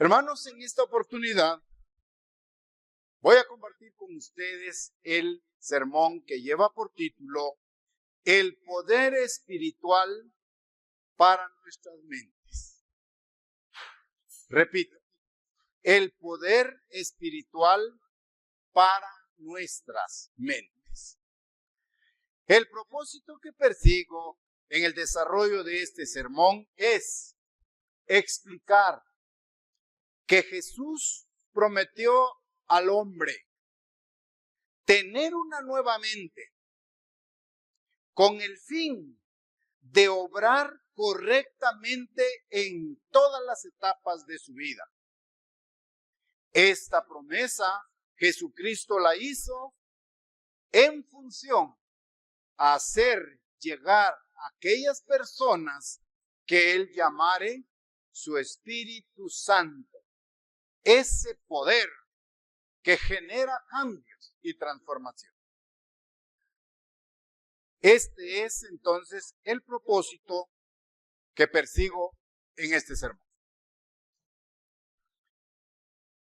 Hermanos, en esta oportunidad voy a compartir con ustedes el sermón que lleva por título El poder espiritual para nuestras mentes. Repito, el poder espiritual para nuestras mentes. El propósito que persigo en el desarrollo de este sermón es explicar que Jesús prometió al hombre tener una nueva mente con el fin de obrar correctamente en todas las etapas de su vida. Esta promesa Jesucristo la hizo en función a hacer llegar a aquellas personas que Él llamare su Espíritu Santo. Ese poder que genera cambios y transformación. Este es entonces el propósito que persigo en este sermón.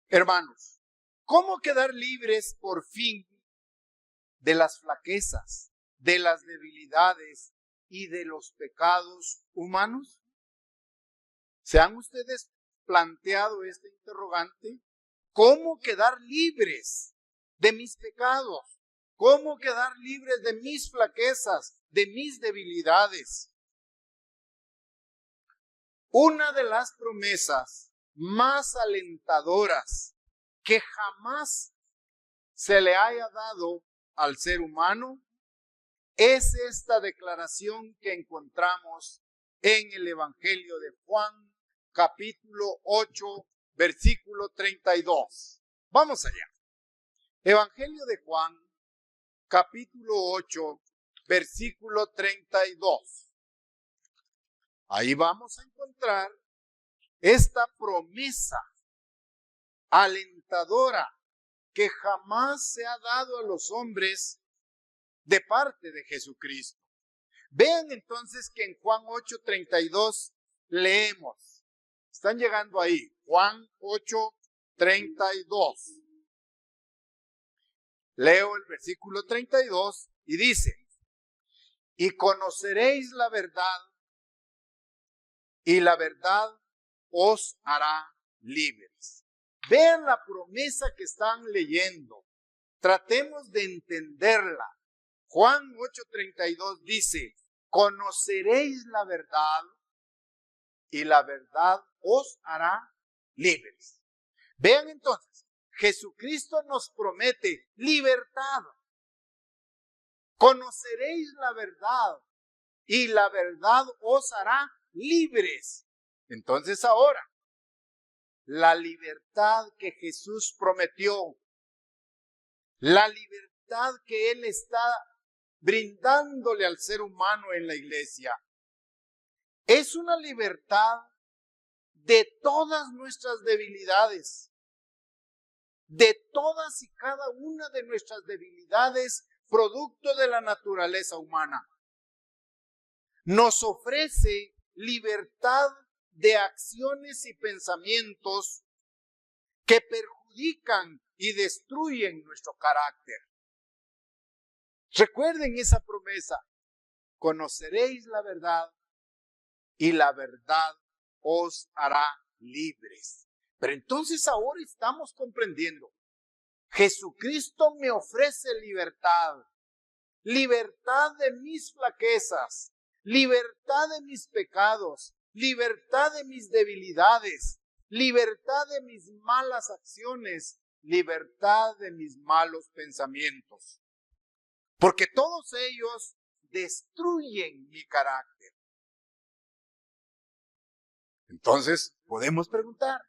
Hermanos, ¿cómo quedar libres por fin de las flaquezas, de las debilidades y de los pecados humanos? ¿Se han ustedes planteado este interrogante? ¿Cómo quedar libres de mis pecados? ¿Cómo quedar libres de mis flaquezas, de mis debilidades? Una de las promesas más alentadoras que jamás se le haya dado al ser humano es esta declaración que encontramos en el Evangelio de Juan, capítulo 8, versículo 32. Vamos allá. Evangelio de Juan, capítulo 8, versículo 32. Ahí vamos a encontrar esta promesa alentadora que jamás se ha dado a los hombres de parte de Jesucristo. Vean entonces que en Juan 8:32 leemos. Están llegando ahí. Juan 8:32. Leo el versículo 32 y dice: y conoceréis la verdad, y la verdad os hará libres. Vean la promesa que están leyendo. Tratemos de entenderla. Juan 8:32 dice: conoceréis la verdad, y la verdad os hará libres. Vean entonces, Jesucristo nos promete libertad. Conoceréis la verdad, y la verdad os hará libres. Entonces ahora, la libertad que Jesús prometió, la libertad que Él está brindándole al ser humano en la iglesia, es una libertad de todas nuestras debilidades, de todas y cada una de nuestras debilidades, producto de la naturaleza humana. Nos ofrece libertad de acciones y pensamientos que perjudican y destruyen nuestro carácter. Recuerden esa promesa: conoceréis la verdad, y la verdad os hará libres. Pero entonces ahora estamos comprendiendo. Jesucristo me ofrece libertad. Libertad de mis flaquezas. Libertad de mis pecados. Libertad de mis debilidades. Libertad de mis malas acciones. Libertad de mis malos pensamientos. Porque todos ellos destruyen mi carácter. Entonces, podemos preguntar,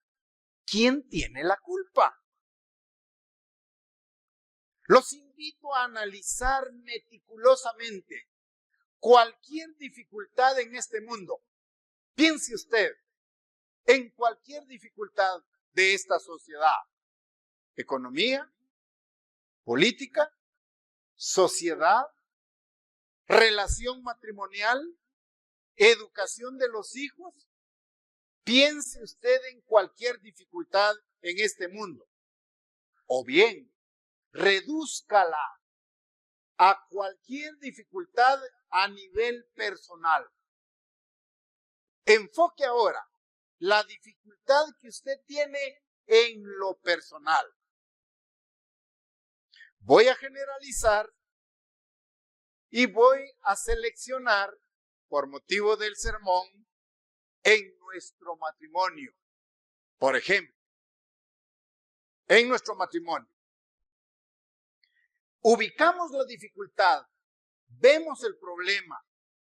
¿quién tiene la culpa? Los invito a analizar meticulosamente cualquier dificultad en este mundo. Piense usted en cualquier dificultad de esta sociedad. Economía, política, sociedad, relación matrimonial, educación de los hijos, Piense usted en cualquier dificultad en este mundo, o bien redúzcala a cualquier dificultad a nivel personal. Enfoque ahora la dificultad que usted tiene en lo personal. Voy a generalizar y voy a seleccionar, por motivo del sermón, en nuestro matrimonio. Por ejemplo, en nuestro matrimonio, ubicamos la dificultad, vemos el problema,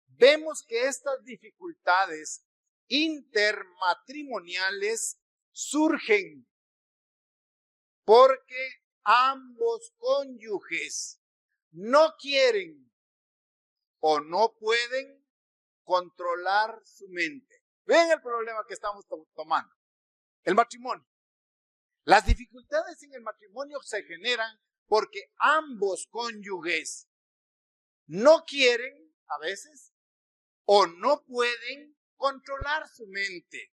vemos que estas dificultades intermatrimoniales surgen porque ambos cónyuges no quieren o no pueden controlar su mente. Ven el problema que estamos tomando. El matrimonio. Las dificultades en el matrimonio se generan porque ambos cónyuges no quieren, a veces, o no pueden controlar su mente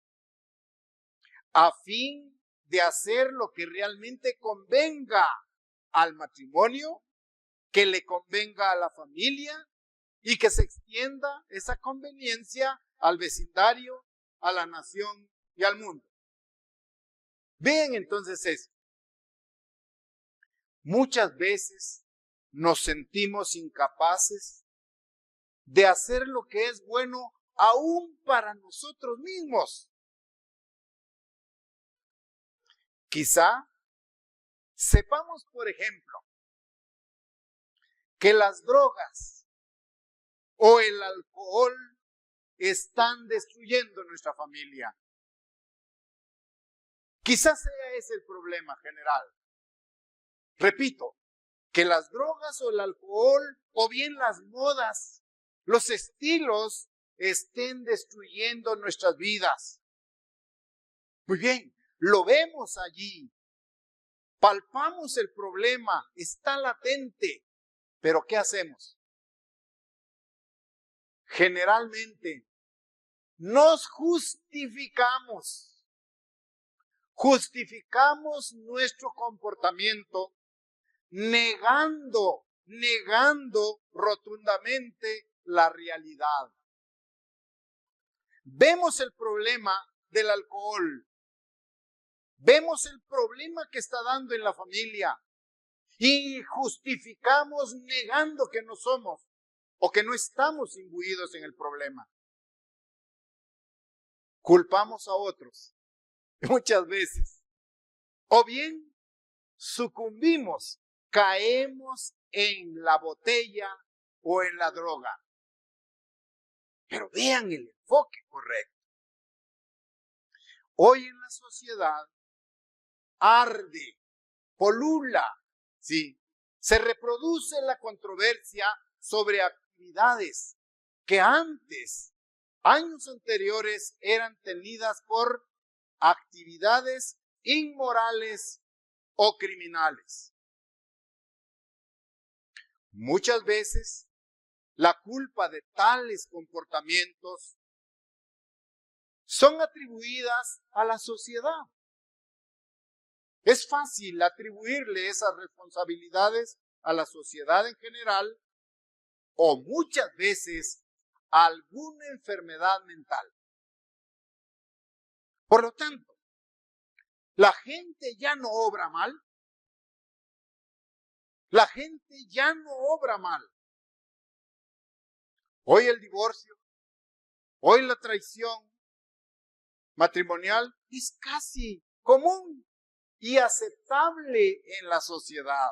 a fin de hacer lo que realmente convenga al matrimonio, que le convenga a la familia y que se extienda esa conveniencia al vecindario, a la nación y al mundo. Vean entonces eso. Muchas veces nos sentimos incapaces de hacer lo que es bueno aún para nosotros mismos. Quizá sepamos, por ejemplo, que las drogas o el alcohol están destruyendo nuestra familia. Quizás sea ese el problema general. Repito, que las drogas o el alcohol o bien las modas, los estilos estén destruyendo nuestras vidas. Muy bien, lo vemos allí. Palpamos el problema, está latente. Pero ¿qué hacemos? Generalmente nos justificamos. Justificamos nuestro comportamiento negando rotundamente la realidad. Vemos el problema del alcohol. Vemos el problema que está dando en la familia y justificamos negando que no somos o que no estamos imbuidos en el problema. Culpamos a otros muchas veces. O bien sucumbimos, caemos en la botella o en la droga. Pero vean el enfoque correcto. Hoy en la sociedad arde, polula, ¿sí? Se reproduce la controversia sobre actividades que antes, años anteriores, eran tenidas por actividades inmorales o criminales. Muchas veces la culpa de tales comportamientos son atribuidas a la sociedad. Es fácil atribuirle esas responsabilidades a la sociedad en general o muchas veces a alguna enfermedad mental. Por lo tanto, la gente ya no obra mal. La gente ya no obra mal. Hoy el divorcio, hoy la traición matrimonial es casi común y aceptable en la sociedad.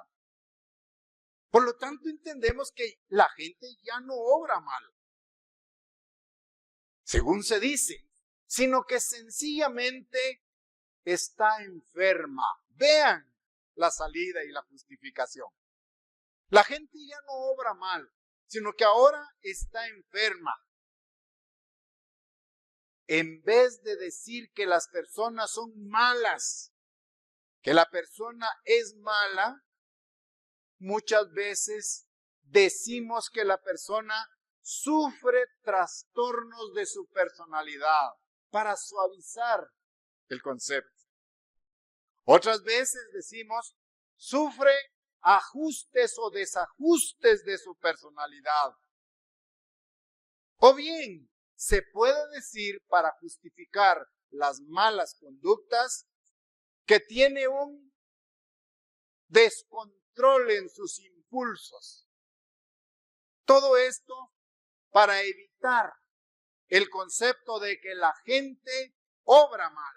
Por lo tanto, entendemos que la gente ya no obra mal, según se dice, sino que sencillamente está enferma. Vean la salida y la justificación. La gente ya no obra mal, sino que ahora está enferma. En vez de decir que las personas son malas, que la persona es mala, muchas veces decimos que la persona sufre trastornos de su personalidad. para suavizar el concepto. Otras veces decimos, sufre ajustes o desajustes de su personalidad. O bien, se puede decir para justificar las malas conductas que tiene un descontrol en sus impulsos. Todo esto para evitar el concepto de que la gente obra mal.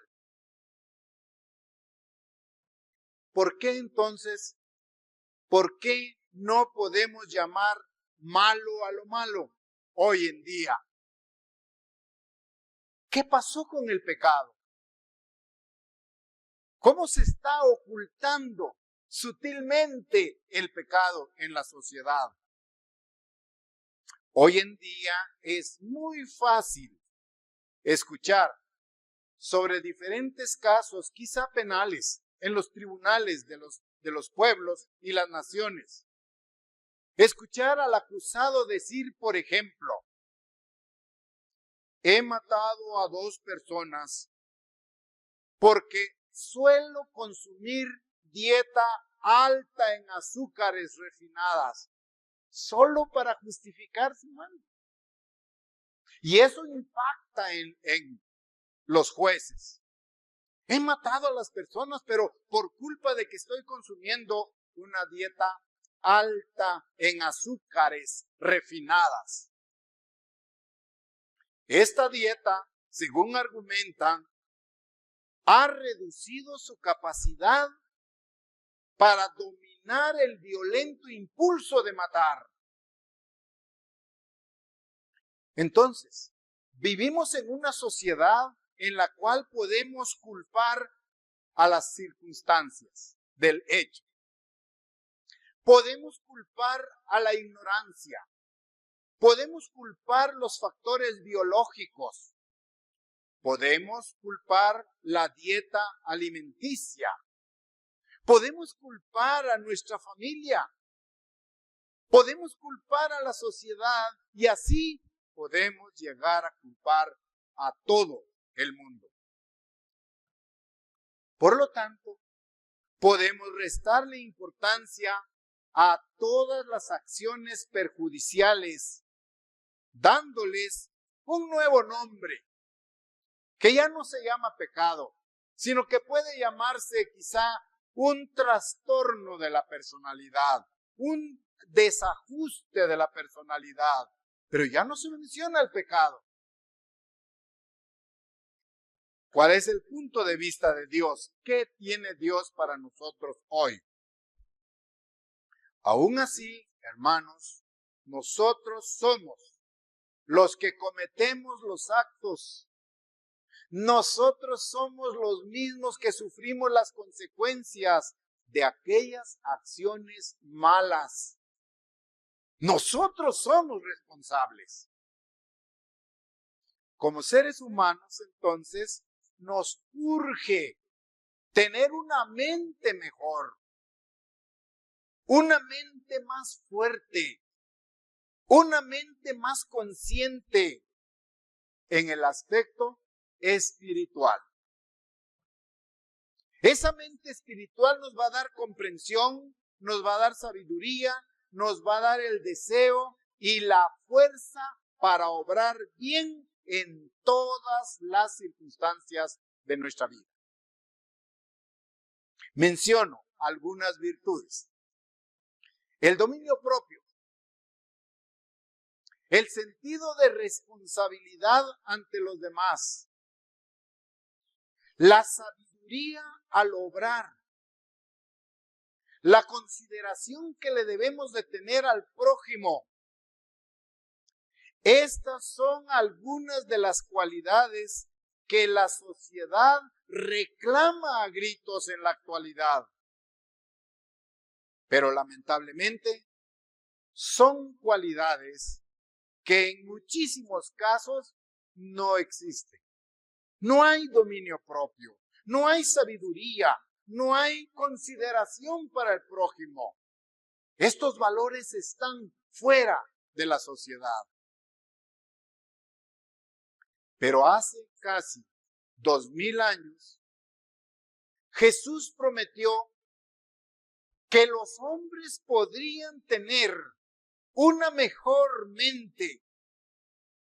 ¿Por qué entonces? ¿Por qué no podemos llamar malo a lo malo hoy en día? ¿Qué pasó con el pecado? ¿Cómo se está ocultando sutilmente el pecado en la sociedad? Hoy en día es muy fácil escuchar sobre diferentes casos, quizá penales, en los tribunales de los pueblos y las naciones. Escuchar al acusado decir, por ejemplo, he matado a 2 personas porque suelo consumir dieta alta en azúcares refinadas, solo para justificar su mal. Y eso impacta en los jueces. He matado a las personas, pero por culpa de que estoy consumiendo una dieta alta en azúcares refinadas. Esta dieta, según argumentan, ha reducido su capacidad para dominar el violento impulso de matar. Entonces, vivimos en una sociedad en la cual podemos culpar a las circunstancias del hecho. Podemos culpar a la ignorancia. Podemos culpar los factores biológicos. Podemos culpar la dieta alimenticia. Podemos culpar a nuestra familia. Podemos culpar a la sociedad y así podemos llegar a culpar a todo el mundo. Por lo tanto, podemos restarle importancia a todas las acciones perjudiciales, dándoles un nuevo nombre, que ya no se llama pecado, sino que puede llamarse quizá un trastorno de la personalidad, un desajuste de la personalidad, pero ya no se menciona el pecado. ¿Cuál es el punto de vista de Dios? ¿Qué tiene Dios para nosotros hoy? Aún así, hermanos, nosotros somos los que cometemos los actos. Nosotros somos los mismos que sufrimos las consecuencias de aquellas acciones malas. Nosotros somos responsables. Como seres humanos, entonces, nos urge tener una mente mejor, una mente más fuerte, una mente más consciente en el aspecto espiritual. Esa mente espiritual nos va a dar comprensión, nos va a dar sabiduría, nos va a dar el deseo y la fuerza para obrar bien en todas las circunstancias de nuestra vida. Menciono algunas virtudes. El dominio propio. El sentido de responsabilidad ante los demás. La sabiduría al obrar. La consideración que le debemos de tener al prójimo. Estas son algunas de las cualidades que la sociedad reclama a gritos en la actualidad. Pero lamentablemente son cualidades que en muchísimos casos no existen. No hay dominio propio, no hay sabiduría, no hay consideración para el prójimo. Estos valores están fuera de la sociedad. Pero hace casi 2000 años, Jesús prometió que los hombres podrían tener una mejor mente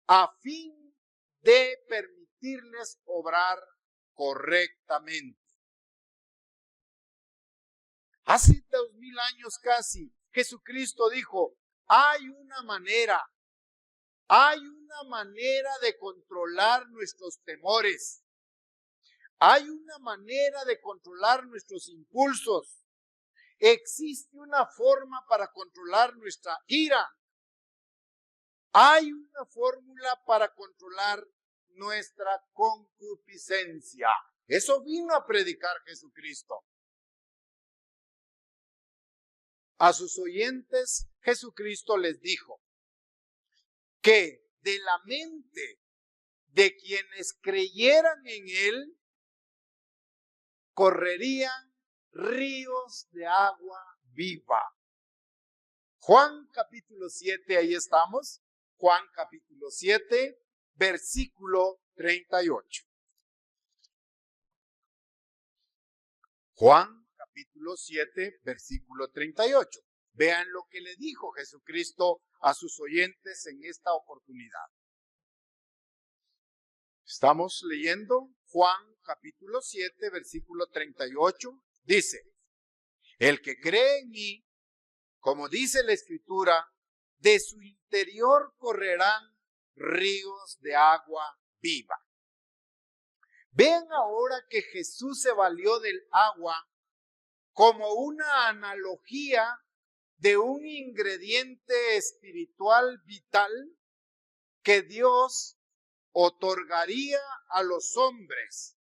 a fin de permitirles obrar correctamente. Hace 2000 años casi, Jesucristo dijo, hay una manera de controlar nuestros temores. Hay una manera de controlar nuestros impulsos. Existe una forma para controlar nuestra ira. Hay una fórmula para controlar nuestra concupiscencia. Eso vino a predicar Jesucristo. A sus oyentes, Jesucristo les dijo que de la mente de quienes creyeran en Él, correrían ríos de agua viva. Juan capítulo 7, ahí estamos. Juan capítulo 7, versículo 38. Juan capítulo 7, versículo 38. Vean lo que le dijo Jesucristo a sus oyentes en esta oportunidad. Estamos leyendo Juan capítulo 7, versículo 38. Dice, el que cree en mí, como dice la Escritura, de su interior correrán ríos de agua viva. Vean ahora que Jesús se valió del agua como una analogía de un ingrediente espiritual vital que Dios otorgaría a los hombres.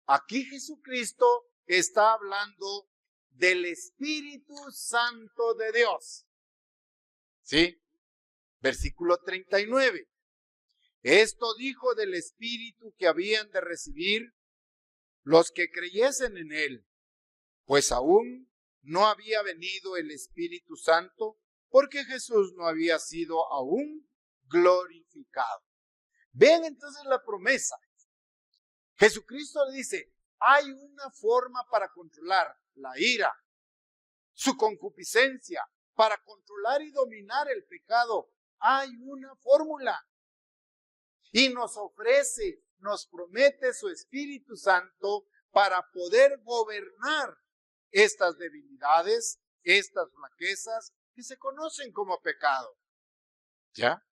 Aquí Jesucristo está hablando del Espíritu Santo de Dios. ¿Sí? Versículo 39. Esto dijo del Espíritu que habían de recibir los que creyesen en Él, pues aún no había venido el Espíritu Santo, porque Jesús no había sido aún glorificado. Vean entonces la promesa. Jesucristo dice, hay una forma para controlar la ira, su concupiscencia, para controlar y dominar el pecado. Hay una fórmula. Y nos ofrece, nos promete su Espíritu Santo para poder gobernar estas debilidades, estas flaquezas que se conocen como pecado. ¿Ya?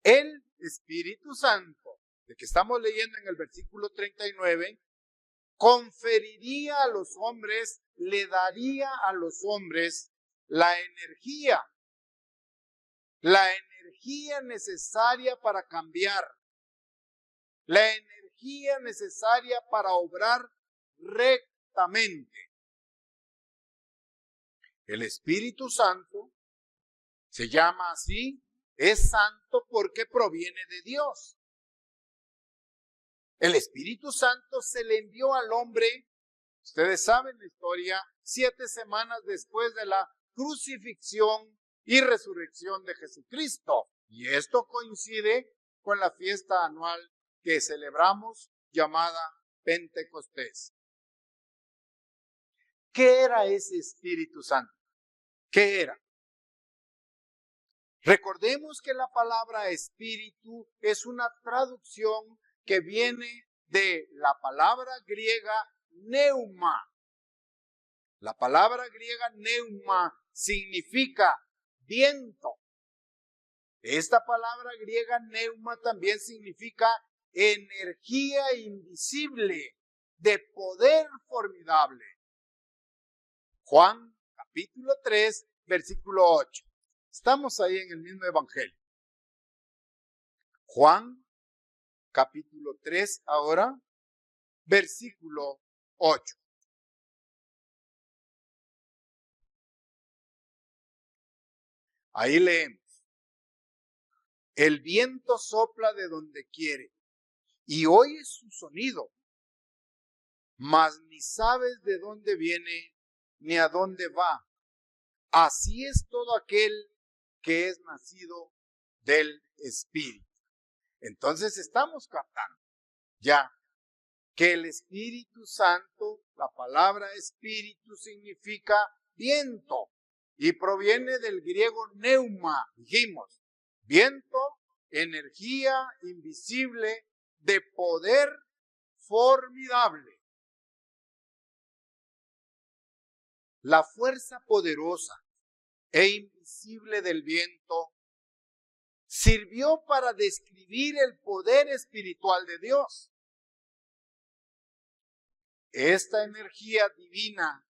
El Espíritu Santo, de que estamos leyendo en el versículo 39, conferiría a los hombres, le daría a los hombres la energía necesaria para cambiar, la energía necesaria para obrar rectamente. El Espíritu Santo se llama así, es santo porque proviene de Dios. El Espíritu Santo se le envió al hombre, ustedes saben la historia, 7 semanas después de la crucifixión y resurrección de Jesucristo. Y esto coincide con la fiesta anual que celebramos llamada Pentecostés. ¿Qué era ese Espíritu Santo? ¿Qué era? Recordemos que la palabra espíritu es una traducción que viene de la palabra griega neuma. La palabra griega neuma significa viento. Esta palabra griega neuma también significa energía invisible, de poder formidable. Juan capítulo 3, versículo 8. Estamos ahí en el mismo evangelio. Juan capítulo 3 ahora, versículo 8. Ahí leemos. El viento sopla de donde quiere y oyes su sonido, mas ni sabes de dónde viene ni a dónde va. Así es todo aquel que es nacido del Espíritu. Entonces estamos captando ya que el Espíritu Santo, la palabra espíritu significa viento y proviene del griego neuma, dijimos, viento, energía invisible de poder formidable. La fuerza poderosa e invisible del viento sirvió para describir el poder espiritual de Dios. Esta energía divina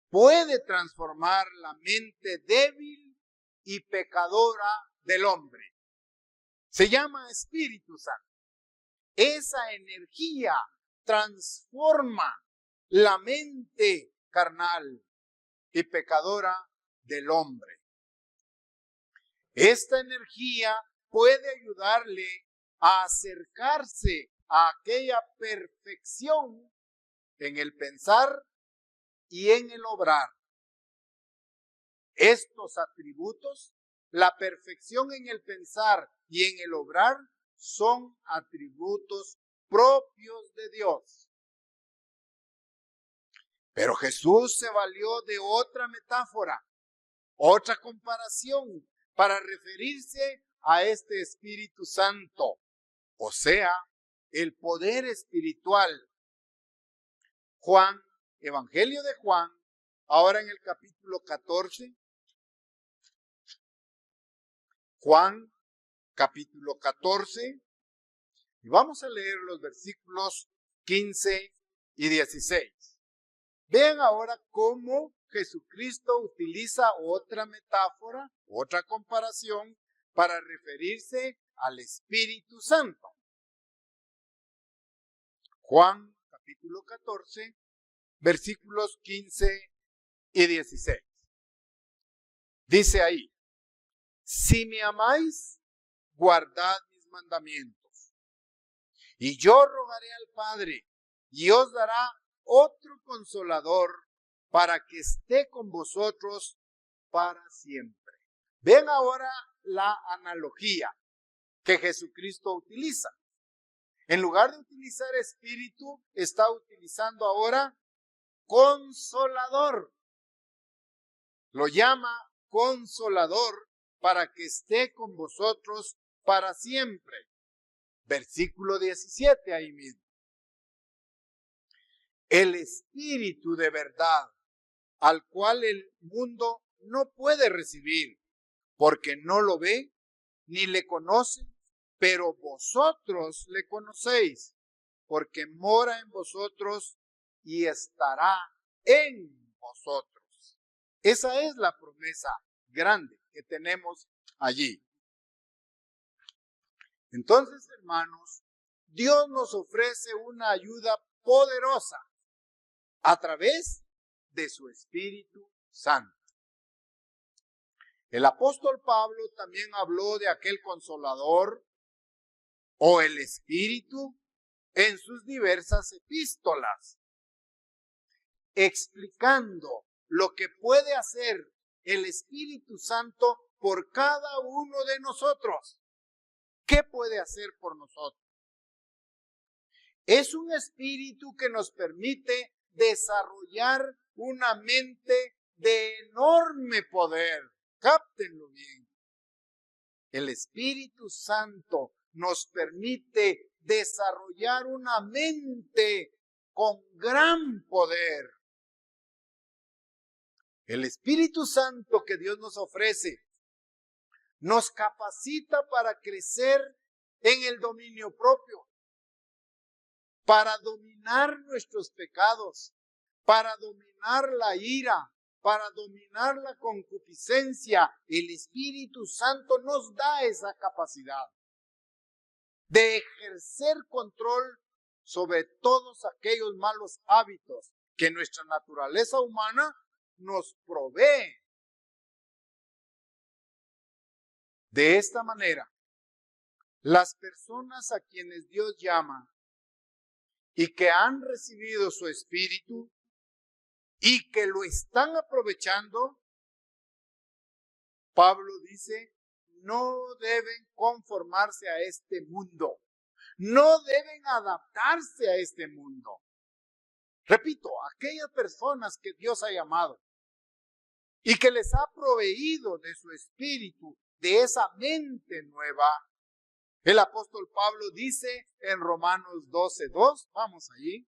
puede transformar la mente débil y pecadora del hombre. Se llama Espíritu Santo. Esa energía transforma la mente carnal y pecadora del hombre. Esta energía puede ayudarle a acercarse a aquella perfección en el pensar y en el obrar. Estos atributos, la perfección en el pensar y en el obrar, son atributos propios de Dios. Pero Jesús se valió de otra metáfora, otra comparación para referirse a este Espíritu Santo, o sea, el poder espiritual. Evangelio de Juan, ahora en el capítulo 14. Juan, capítulo 14. Y vamos a leer los versículos 15 y 16. Vean ahora cómo Jesucristo utiliza otra metáfora, otra comparación para referirse al Espíritu Santo. Juan, capítulo 14, versículos 15 y 16. Dice ahí: si me amáis, guardad mis mandamientos. Y yo rogaré al Padre, y os dará otro consolador para que esté con vosotros para siempre. Ven ahora la analogía que Jesucristo utiliza. En lugar de utilizar espíritu, está utilizando ahora consolador. Lo llama consolador para que esté con vosotros para siempre. Versículo 17 ahí mismo. El Espíritu de verdad, al cual el mundo no puede recibir, porque no lo ve ni le conoce, pero vosotros le conocéis, porque mora en vosotros y estará en vosotros. Esa es la promesa grande que tenemos allí. Entonces, hermanos, Dios nos ofrece una ayuda poderosa a través de su Espíritu Santo. El apóstol Pablo también habló de aquel consolador o el Espíritu en sus diversas epístolas, explicando lo que puede hacer el Espíritu Santo por cada uno de nosotros. ¿Qué puede hacer por nosotros? Es un espíritu que nos permite desarrollar una mente de enorme poder. Cáptenlo bien. El Espíritu Santo nos permite desarrollar una mente con gran poder. El Espíritu Santo que Dios nos ofrece nos capacita para crecer en el dominio propio, para dominar nuestros pecados, para dominar la ira, para dominar la concupiscencia. El Espíritu Santo nos da esa capacidad de ejercer control sobre todos aquellos malos hábitos que nuestra naturaleza humana nos provee. De esta manera, las personas a quienes Dios llama y que han recibido su Espíritu y que lo están aprovechando, Pablo dice, no deben conformarse a este mundo. No deben adaptarse a este mundo. Repito, aquellas personas que Dios ha llamado y que les ha proveído de su espíritu, de esa mente nueva. El apóstol Pablo dice en Romanos 12:2, vamos allí,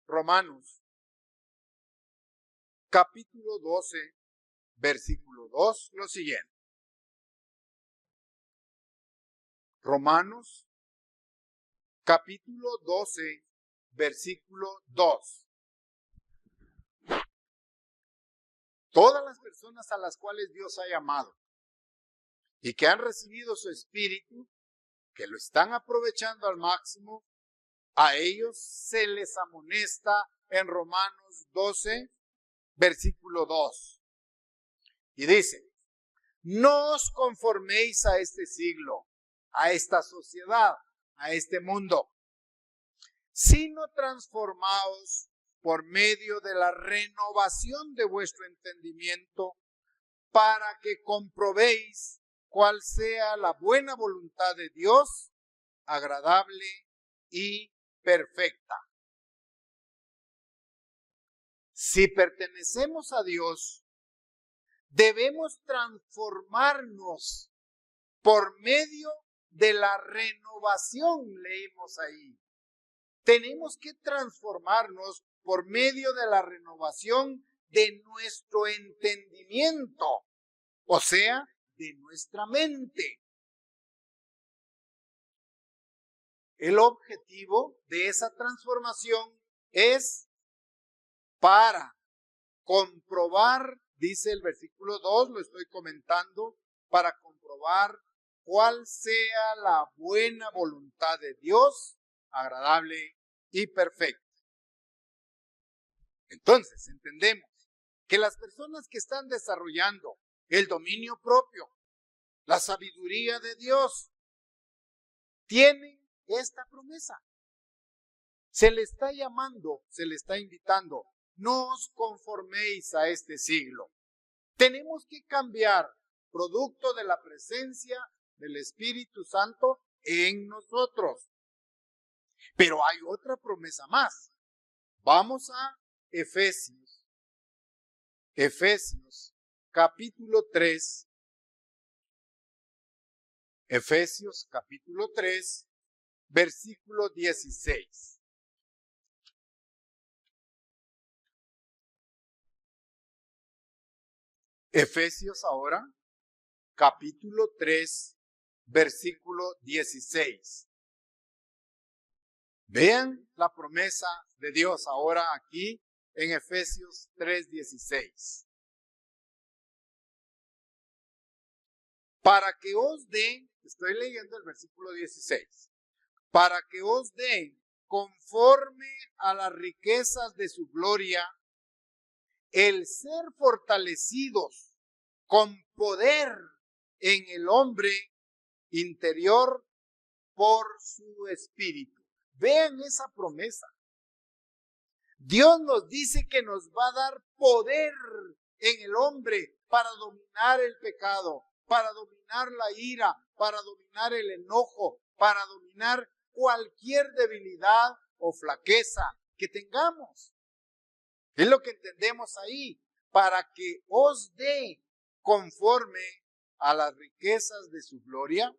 Romanos capítulo 12, versículo 2, lo siguiente. Romanos capítulo 12, versículo 2. Todas las personas a las cuales Dios ha llamado y que han recibido su espíritu, que lo están aprovechando al máximo, a ellos se les amonesta en Romanos 12, versículo 2. Y dice, no os conforméis a este siglo, a esta sociedad, a este mundo, sino transformaos por medio de la renovación de vuestro entendimiento, para que comprobéis cuál sea la buena voluntad de Dios, agradable y perfecta. Si pertenecemos a Dios, debemos transformarnos por medio de la renovación, leímos ahí. Tenemos que transformarnos por medio de la renovación de nuestro entendimiento, o sea, de nuestra mente. El objetivo de esa transformación es para comprobar, dice el versículo 2, lo estoy comentando, para comprobar cuál sea la buena voluntad de Dios, agradable y perfecta. Entonces, entendemos que las personas que están desarrollando el dominio propio, la sabiduría de Dios, tienen esta promesa. Se le está llamando, se le está invitando, no os conforméis a este siglo. Tenemos que cambiar producto de la presencia del Espíritu Santo en nosotros. Pero hay otra promesa más. Vamos a Efesios capítulo 3. Efesios capítulo 3, versículo 16. Efesios ahora, capítulo 3, versículo 16. Vean la promesa de Dios ahora aquí en Efesios 3:16. Para que os den, estoy leyendo el versículo 16, para que os den conforme a las riquezas de su gloria, el ser fortalecidos con poder en el hombre interior por su espíritu. Vean esa promesa. Dios nos dice que nos va a dar poder en el hombre para dominar el pecado, para dominar la ira, para dominar el enojo, para dominar cualquier debilidad o flaqueza que tengamos. Es lo que entendemos ahí, para que os dé conforme a las riquezas de su gloria,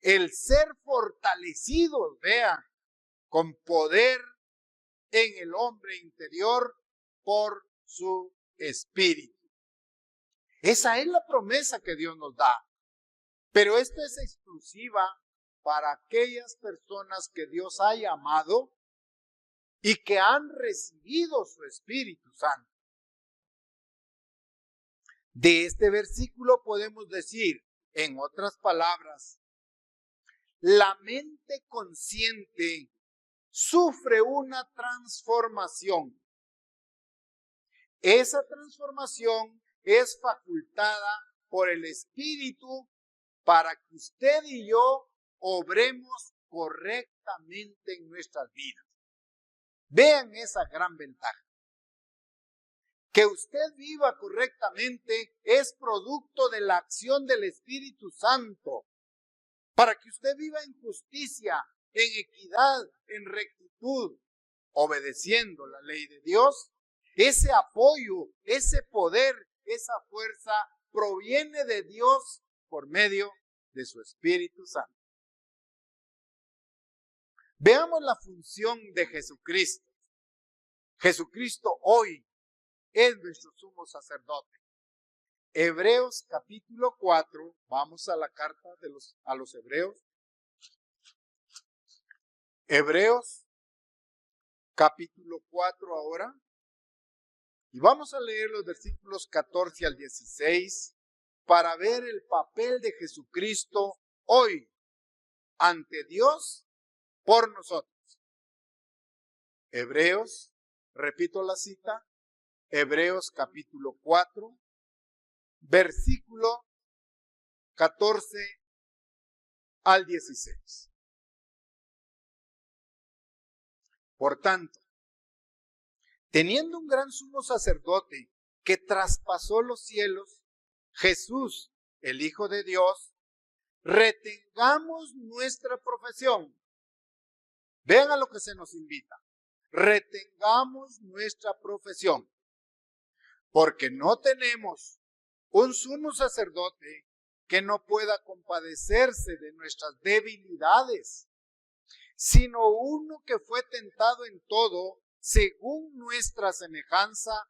el ser fortalecidos, vean, con poder en el hombre interior por su espíritu. Esa es la promesa que Dios nos da. Pero esto es exclusiva para aquellas personas que Dios ha llamado y que han recibido su Espíritu Santo. De este versículo podemos decir, en otras palabras, la mente consciente sufre una transformación. Esa transformación es facultada por el Espíritu para que usted y yo obremos correctamente en nuestras vidas. Vean esa gran ventaja. Que usted viva correctamente es producto de la acción del Espíritu Santo. Para que usted viva en justicia, en equidad, en rectitud, obedeciendo la ley de Dios, ese apoyo, ese poder, esa fuerza proviene de Dios por medio de su Espíritu Santo. Veamos la función de Jesucristo. Jesucristo hoy es nuestro sumo sacerdote. Hebreos capítulo 4, vamos a la carta a los Hebreos. Hebreos capítulo 4 ahora. Y vamos a leer los versículos 14 al 16 para ver el papel de Jesucristo hoy ante Dios por nosotros. Hebreos, repito la cita, Hebreos capítulo 4, versículo 14 al 16. Por tanto, teniendo un gran sumo sacerdote que traspasó los cielos, Jesús, el Hijo de Dios, retengamos nuestra profesión. Vean a lo que se nos invita. Retengamos nuestra profesión, porque no tenemos un sumo sacerdote que no pueda compadecerse de nuestras debilidades, sino uno que fue tentado en todo según nuestra semejanza,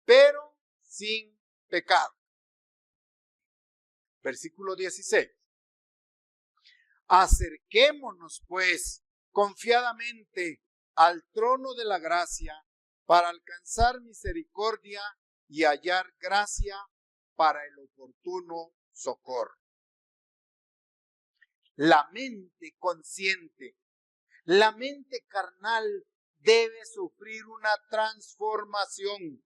pero sin pecado. Versículo 16. Acerquémonos, pues, confiadamente al trono de la gracia para alcanzar misericordia y hallar gracia para el oportuno socorro. La mente consciente, la mente carnal debe sufrir una transformación.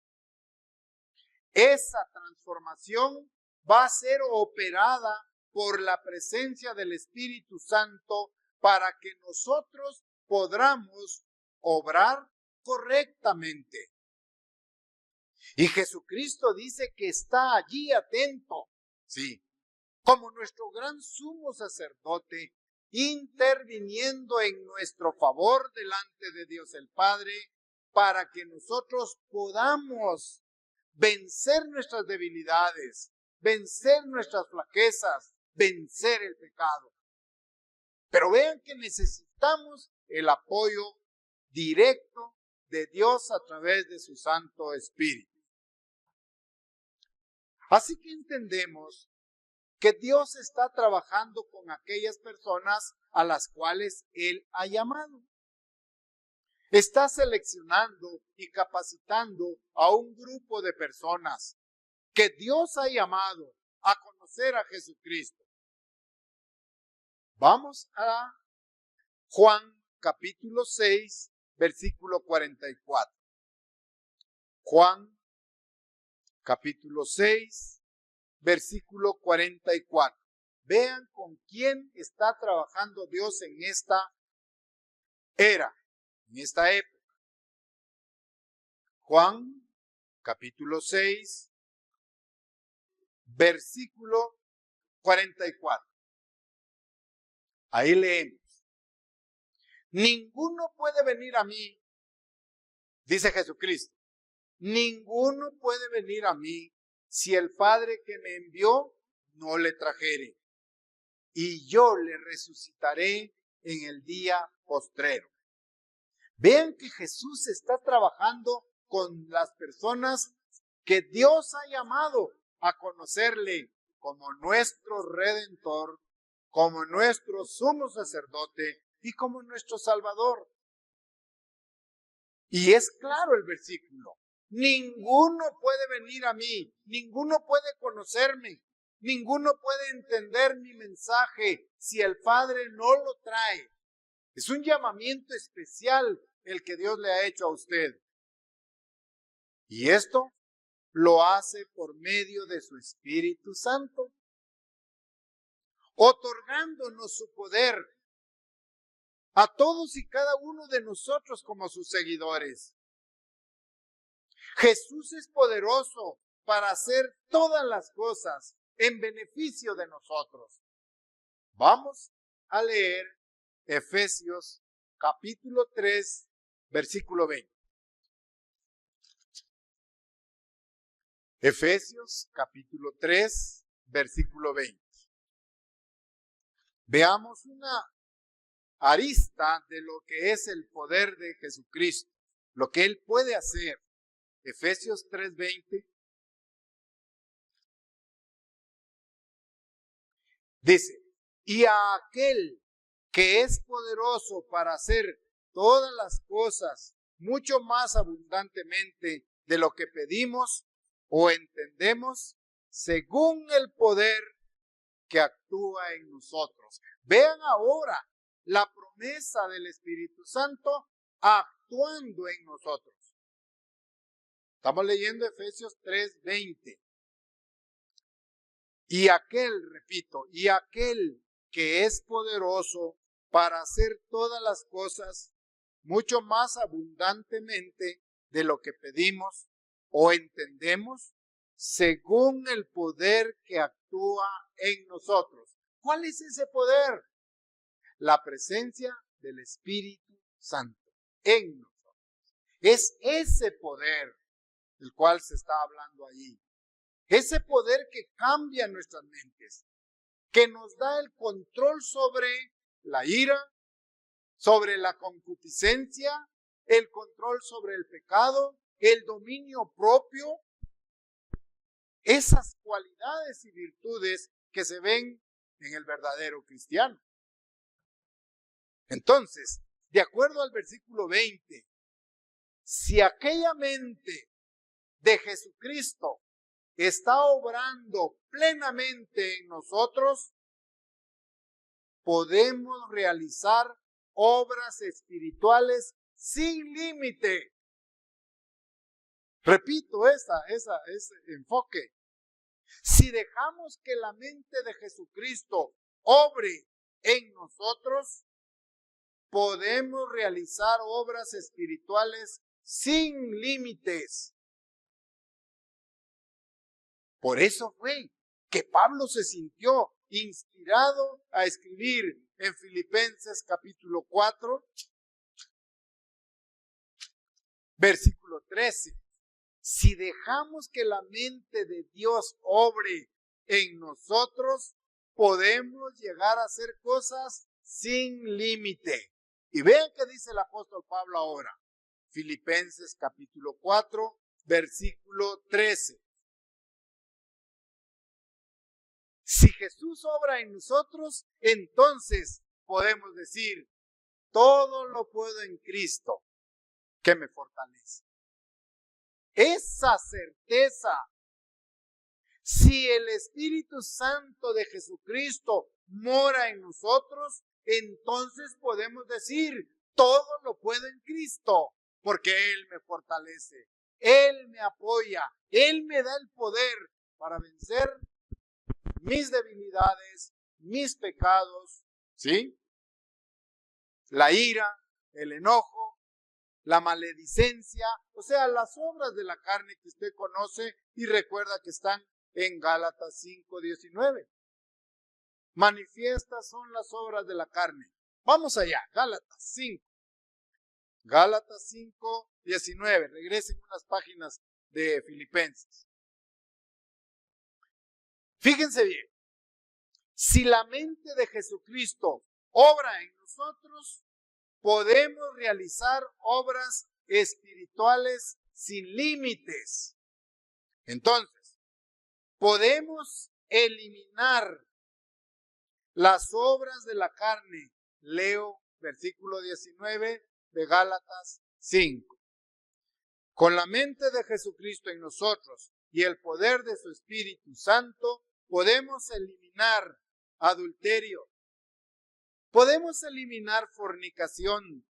Esa transformación va a ser operada por la presencia del Espíritu Santo para que nosotros podamos obrar correctamente. Y Jesucristo dice que está allí atento, sí, como nuestro gran sumo sacerdote, interviniendo en nuestro favor delante de Dios el Padre, para que nosotros podamos vencer nuestras debilidades, vencer nuestras flaquezas, vencer el pecado. Pero vean que necesitamos el apoyo directo de Dios a través de su Santo Espíritu. Así que entendemos que Dios está trabajando con aquellas personas a las cuales Él ha llamado. Está seleccionando y capacitando a un grupo de personas que Dios ha llamado a conocer a Jesucristo. Vamos a Juan capítulo 6, versículo 44. Juan capítulo 6, versículo 44. Vean con quién está trabajando Dios en esta era, en esta época. Juan capítulo 6, versículo 44. Ahí leemos. Ninguno puede venir a mí, dice Jesucristo, ninguno puede venir a mí si el Padre que me envió no le trajere, y yo le resucitaré en el día postrero. Vean que Jesús está trabajando con las personas que Dios ha llamado a conocerle como nuestro Redentor, como nuestro sumo sacerdote y como nuestro Salvador. Y es claro el versículo. Ninguno puede venir a mí, ninguno puede conocerme, ninguno puede entender mi mensaje si el Padre no lo trae. Es un llamamiento especial el que Dios le ha hecho a usted. Y esto lo hace por medio de su Espíritu Santo, otorgándonos su poder a todos y cada uno de nosotros como sus seguidores. Jesús es poderoso para hacer todas las cosas en beneficio de nosotros. Vamos a leer Efesios capítulo 3, versículo 20. Efesios capítulo 3, versículo 20. Veamos una arista de lo que es el poder de Jesucristo, lo que Él puede hacer. Efesios 3:20 dice, y a aquel que es poderoso para hacer todas las cosas mucho más abundantemente de lo que pedimos o entendemos, según el poder que actúa en nosotros. Vean ahora la promesa del Espíritu Santo actuando en nosotros. Estamos leyendo Efesios 3:20. Y aquel, repito, y aquel que es poderoso para hacer todas las cosas mucho más abundantemente de lo que pedimos o entendemos, según el poder que actúa en nosotros. ¿Cuál es ese poder? La presencia del Espíritu Santo en nosotros. Es ese poder del cual se está hablando allí. Ese poder que cambia nuestras mentes, que nos da el control sobre la ira, sobre la concupiscencia, el control sobre el pecado, el dominio propio, esas cualidades y virtudes que se ven en el verdadero cristiano. Entonces, de acuerdo al versículo 20, si aquella mente de Jesucristo está obrando plenamente en nosotros, podemos realizar obras espirituales sin límite. Repito ese enfoque. Si dejamos que la mente de Jesucristo obre en nosotros, podemos realizar obras espirituales sin límites. Por eso fue que Pablo se sintió inspirado a escribir en Filipenses capítulo 4, versículo 13. Si dejamos que la mente de Dios obre en nosotros, podemos llegar a hacer cosas sin límite. Y vean qué dice el apóstol Pablo ahora. Filipenses capítulo 4, versículo 13. Si Jesús obra en nosotros, entonces podemos decir, todo lo puedo en Cristo que me fortalece. Esa certeza, si el Espíritu Santo de Jesucristo mora en nosotros, entonces podemos decir, todo lo puedo en Cristo, porque Él me fortalece, Él me apoya, Él me da el poder para vencer mis debilidades, mis pecados, ¿sí? La ira, el enojo, la maledicencia, o sea, las obras de la carne que usted conoce y recuerda que están en Gálatas 5:19. Manifiestas son las obras de la carne. Vamos allá, Gálatas 5. Gálatas 5:19. Regresen unas páginas de Filipenses. Fíjense bien, si la mente de Jesucristo obra en nosotros, podemos realizar obras espirituales sin límites. Entonces, podemos eliminar las obras de la carne. Leo versículo 19 de Gálatas 5. Con la mente de Jesucristo en nosotros y el poder de su Espíritu Santo, podemos eliminar adulterio, podemos eliminar fornicación,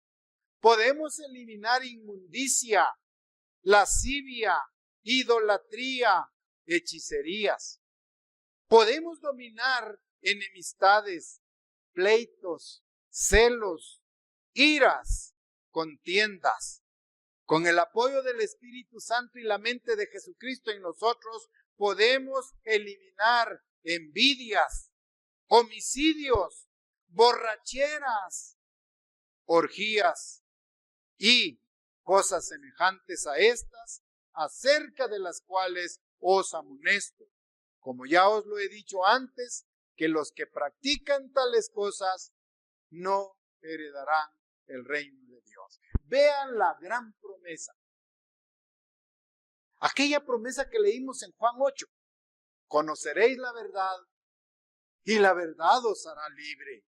podemos eliminar inmundicia, lascivia, idolatría, hechicerías. Podemos dominar enemistades, pleitos, celos, iras, contiendas, Con el apoyo del Espíritu Santo y la mente de Jesucristo en nosotros, podemos eliminar envidias, homicidios, borracheras, orgías y cosas semejantes a estas, acerca de las cuales os amonesto. Como ya os lo he dicho antes, que los que practican tales cosas no heredarán el reino de Dios. Vean la gran promesa. Aquella promesa que leímos en Juan 8. Conoceréis la verdad y la verdad os hará libre.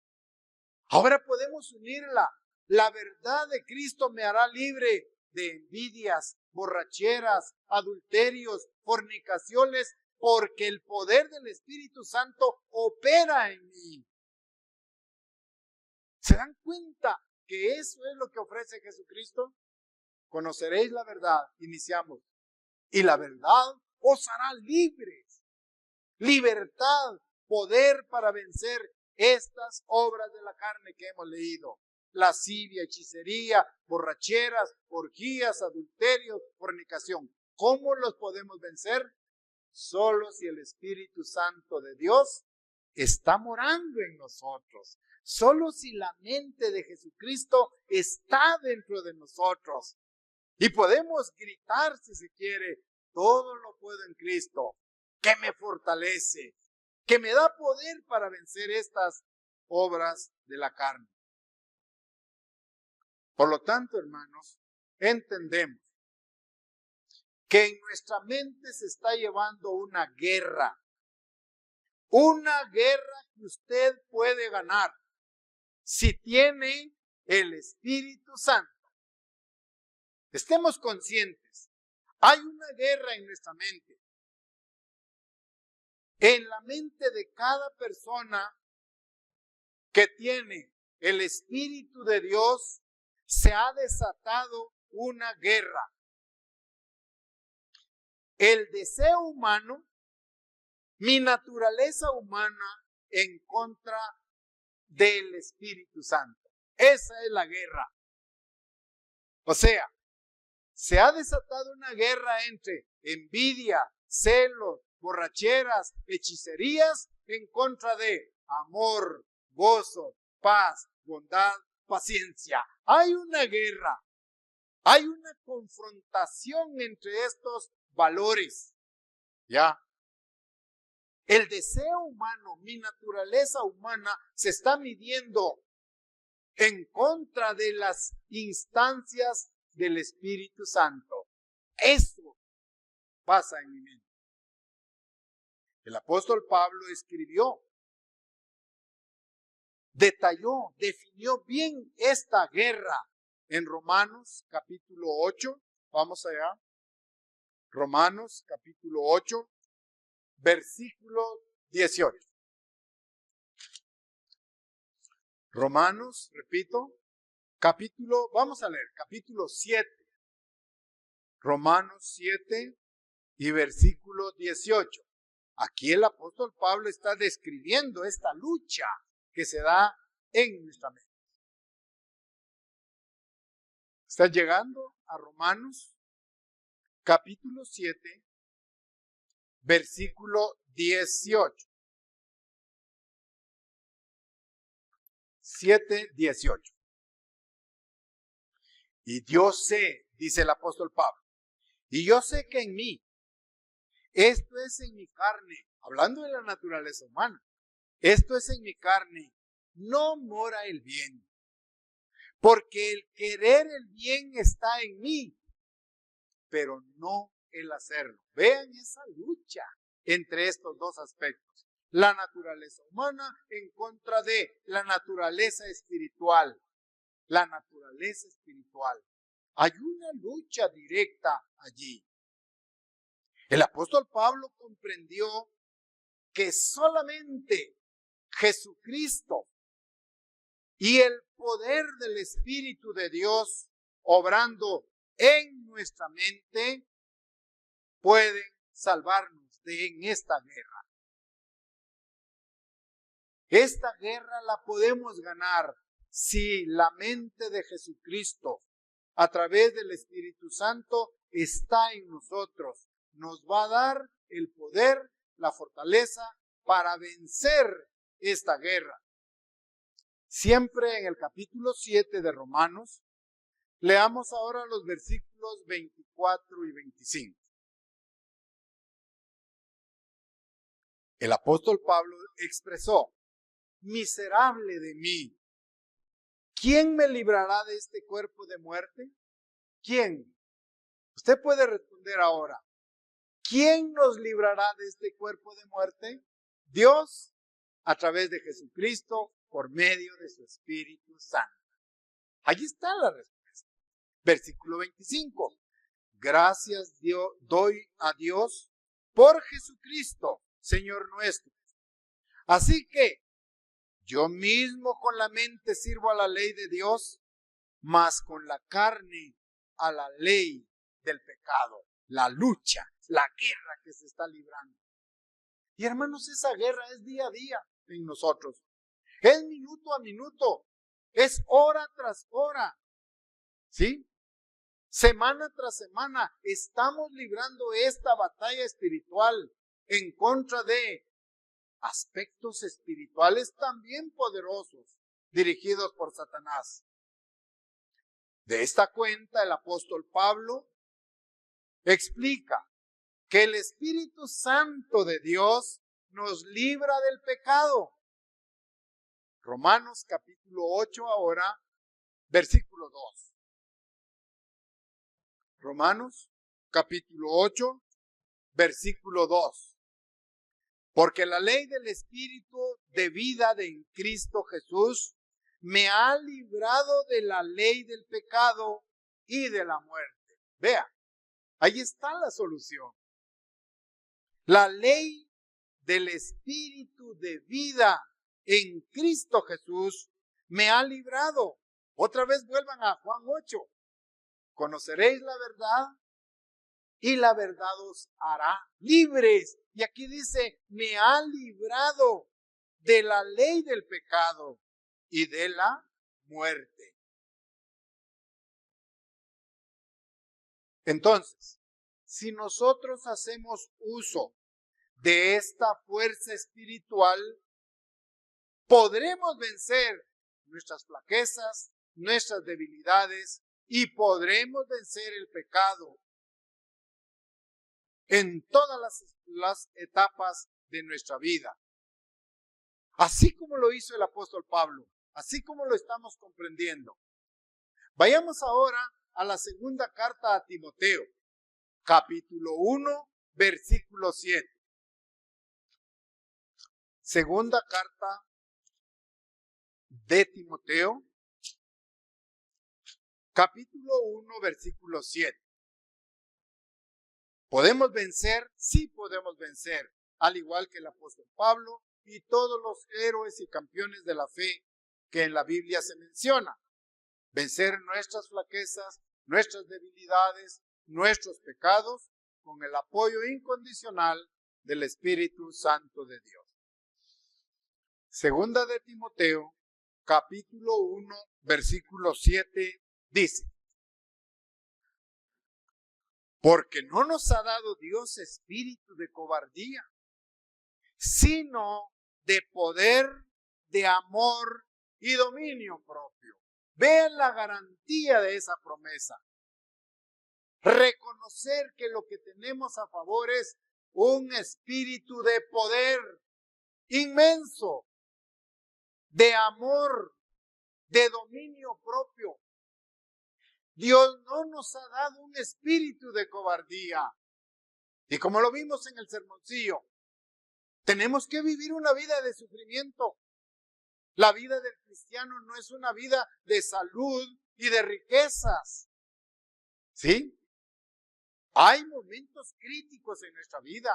Ahora podemos unirla. La verdad de Cristo me hará libre de envidias, borracheras, adulterios, fornicaciones, porque el poder del Espíritu Santo opera en mí. ¿Se dan cuenta que eso es lo que ofrece Jesucristo? Conoceréis la verdad, iniciamos, y la verdad os hará libres. Libertad, poder para vencer estas obras de la carne que hemos leído. Lascivia, hechicería, borracheras, orgías, adulterios, fornicación. ¿Cómo los podemos vencer? Solo si el Espíritu Santo de Dios está morando en nosotros. Solo si la mente de Jesucristo está dentro de nosotros. Y podemos gritar, si se quiere, todo lo puedo en Cristo, que me fortalece, que me da poder para vencer estas obras de la carne. Por lo tanto, hermanos, entendemos que en nuestra mente se está llevando una guerra que usted puede ganar si tiene el Espíritu Santo. Estemos conscientes, hay una guerra en nuestra mente. En la mente de cada persona que tiene el Espíritu de Dios, se ha desatado una guerra. El deseo humano, mi naturaleza humana en contra del Espíritu Santo. Esa es la guerra. O sea, se ha desatado una guerra entre envidia, celos, borracheras, hechicerías en contra de amor, gozo, paz, bondad, paciencia. Hay una guerra, hay una confrontación entre estos valores. ¿Ya? El deseo humano, mi naturaleza humana, se está midiendo en contra de las instancias del Espíritu Santo. Eso pasa en mi mente. El apóstol Pablo escribió, detalló, definió bien esta guerra en Romanos capítulo 8. Vamos allá. Romanos capítulo 8, versículo 18. Romanos, repito, vamos a leer, capítulo 7. Romanos 7 y versículo 18. Aquí el apóstol Pablo está describiendo esta lucha que se da en nuestra mente. Está llegando a Romanos capítulo 7, versículo 18. 7:18. Y yo sé, dice el apóstol Pablo, y yo sé que en mí, esto es en mi carne, hablando de la naturaleza humana, esto es en mi carne, no mora el bien, porque el querer el bien está en mí, pero no el hacerlo. Vean esa lucha entre estos dos aspectos. La naturaleza humana en contra de la naturaleza espiritual. La naturaleza espiritual. Hay una lucha directa allí. El apóstol Pablo comprendió que solamente Jesucristo y el poder del Espíritu de Dios obrando en nuestra mente pueden salvarnos en esta guerra. Esta guerra la podemos ganar si la mente de Jesucristo a través del Espíritu Santo está en nosotros. Nos va a dar el poder, la fortaleza para vencer esta guerra. Siempre en el capítulo 7 de Romanos, leamos ahora los versículos 24 y 25. El apóstol Pablo expresó: miserable de mí, ¿quién me librará de este cuerpo de muerte? ¿Quién? Usted puede responder ahora. ¿Quién nos librará de este cuerpo de muerte? Dios, a través de Jesucristo, por medio de su Espíritu Santo. Allí está la respuesta. Versículo 25. Gracias doy a Dios por Jesucristo, Señor nuestro. Así que yo mismo con la mente sirvo a la ley de Dios, mas con la carne a la ley del pecado. La lucha, la guerra que se está librando. Y hermanos, esa guerra es día a día en nosotros. Es minuto a minuto. Es hora tras hora. ¿Sí? Semana tras semana estamos librando esta batalla espiritual en contra de aspectos espirituales también poderosos dirigidos por Satanás. De esta cuenta, el apóstol Pablo explica que el Espíritu Santo de Dios nos libra del pecado. Romanos capítulo 8 ahora, versículo 2. Romanos capítulo 8, versículo 2. Porque la ley del Espíritu de vida en Cristo Jesús me ha librado de la ley del pecado y de la muerte. Vea, ahí está la solución. La ley del Espíritu de vida en Cristo Jesús me ha librado. Otra vez vuelvan a Juan 8. Conoceréis la verdad y la verdad os hará libres. Y aquí dice, me ha librado de la ley del pecado y de la muerte. Entonces, si nosotros hacemos uso de esta fuerza espiritual, podremos vencer nuestras flaquezas, nuestras debilidades y podremos vencer el pecado en todas las etapas de nuestra vida. Así como lo hizo el apóstol Pablo, así como lo estamos comprendiendo. Vayamos ahora a la segunda carta a Timoteo, capítulo 1, versículo 7. Segunda carta de Timoteo, capítulo 1, versículo 7. ¿Podemos vencer? Sí podemos vencer, al igual que el apóstol Pablo y todos los héroes y campeones de la fe que en la Biblia se menciona. Vencer nuestras flaquezas, nuestras debilidades, nuestros pecados, con el apoyo incondicional del Espíritu Santo de Dios. Segunda de Timoteo, capítulo 1, versículo 7, dice: porque no nos ha dado Dios espíritu de cobardía, sino de poder, de amor y dominio propio. Vean la garantía de esa promesa. Reconocer que lo que tenemos a favor es un espíritu de poder inmenso, de amor, de dominio propio. Dios no nos ha dado un espíritu de cobardía. Y como lo vimos en el sermoncillo, tenemos que vivir una vida de sufrimiento. La vida del cristiano no es una vida de salud y de riquezas. ¿Sí? Hay momentos críticos en nuestra vida,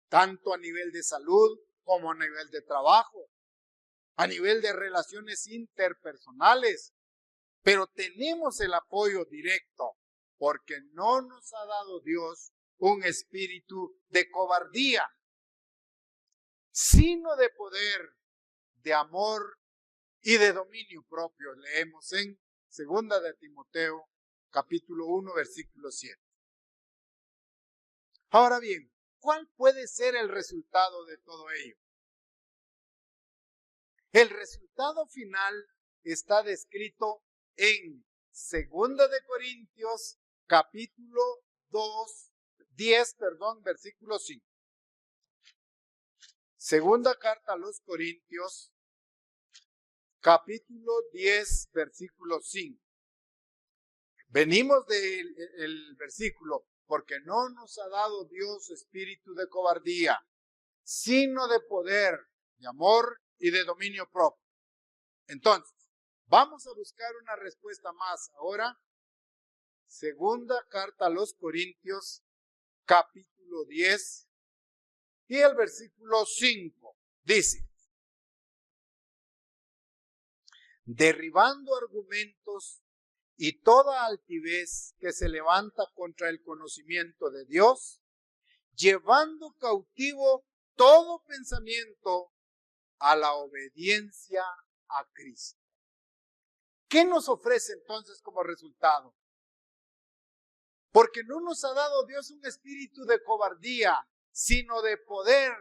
tanto a nivel de salud como a nivel de trabajo, a nivel de relaciones interpersonales. Pero tenemos el apoyo directo, porque no nos ha dado Dios un espíritu de cobardía, sino de poder, de amor y de dominio propio. Leemos en Segunda de Timoteo, capítulo 1, versículo 7. Ahora bien, ¿cuál puede ser el resultado de todo ello? El resultado final está descrito en Segunda de Corintios, capítulo 10, versículo 5. Segunda carta a los Corintios, capítulo 10, versículo 5. Venimos del versículo, porque no nos ha dado Dios espíritu de cobardía, sino de poder, de amor y de dominio propio. Entonces, vamos a buscar una respuesta más ahora. Segunda carta a los Corintios, capítulo 10 y el versículo 5. Dice: derribando argumentos y toda altivez que se levanta contra el conocimiento de Dios, llevando cautivo todo pensamiento a la obediencia a Cristo. ¿Qué nos ofrece entonces como resultado? Porque no nos ha dado Dios un espíritu de cobardía, sino de poder,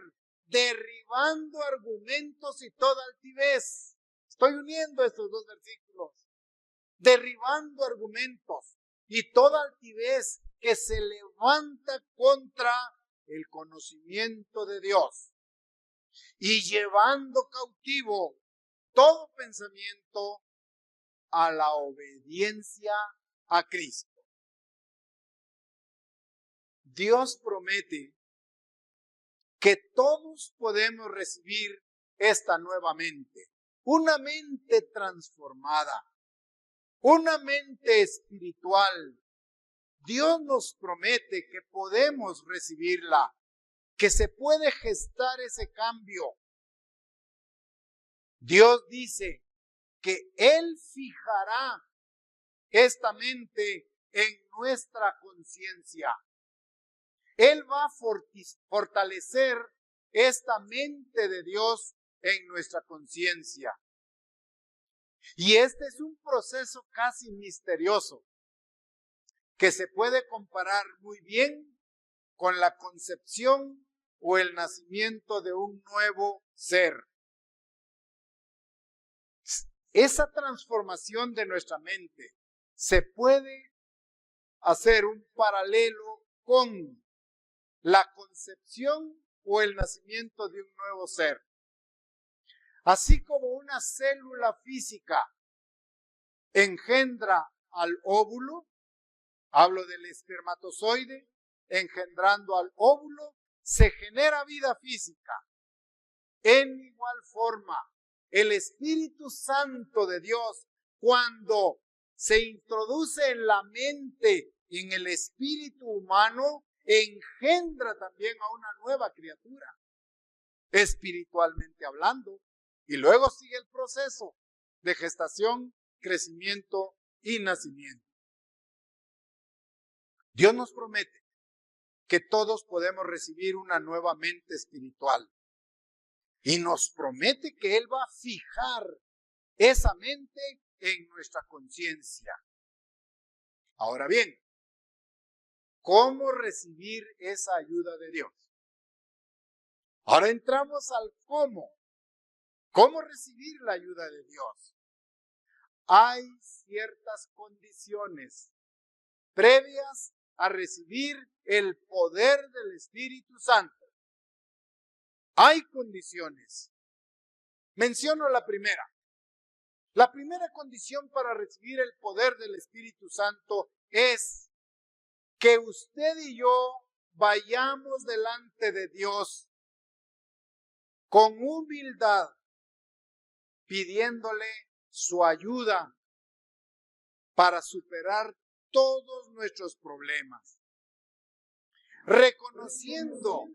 derribando argumentos y toda altivez. Estoy uniendo estos dos versículos. Derribando argumentos y toda altivez que se levanta contra el conocimiento de Dios, y llevando cautivo todo pensamiento a la obediencia a Cristo. Dios promete que todos podemos recibir esta nueva mente, una mente transformada, una mente espiritual. Dios nos promete que podemos recibirla, que se puede gestar ese cambio. Dios dice que Él fijará esta mente en nuestra conciencia. Él va a fortalecer esta mente de Dios en nuestra conciencia. Y este es un proceso casi misterioso que se puede comparar muy bien con la concepción o el nacimiento de un nuevo ser. Esa transformación de nuestra mente se puede hacer un paralelo con la concepción o el nacimiento de un nuevo ser. Así como una célula física engendra al óvulo, hablo del espermatozoide, engendrando al óvulo, se genera vida física. En igual forma, el Espíritu Santo de Dios, cuando se introduce en la mente, en el espíritu humano, engendra también a una nueva criatura, espiritualmente hablando. Y luego sigue el proceso de gestación, crecimiento y nacimiento. Dios nos promete que todos podemos recibir una nueva mente espiritual. Y nos promete que Él va a fijar esa mente en nuestra conciencia. Ahora bien, ¿cómo recibir esa ayuda de Dios? Ahora entramos al cómo. ¿Cómo recibir la ayuda de Dios? Hay ciertas condiciones previas a recibir el poder del Espíritu Santo. Hay condiciones. Menciono la primera. La primera condición para recibir el poder del Espíritu Santo es que usted y yo vayamos delante de Dios con humildad, pidiéndole su ayuda para superar todos nuestros problemas, reconociendo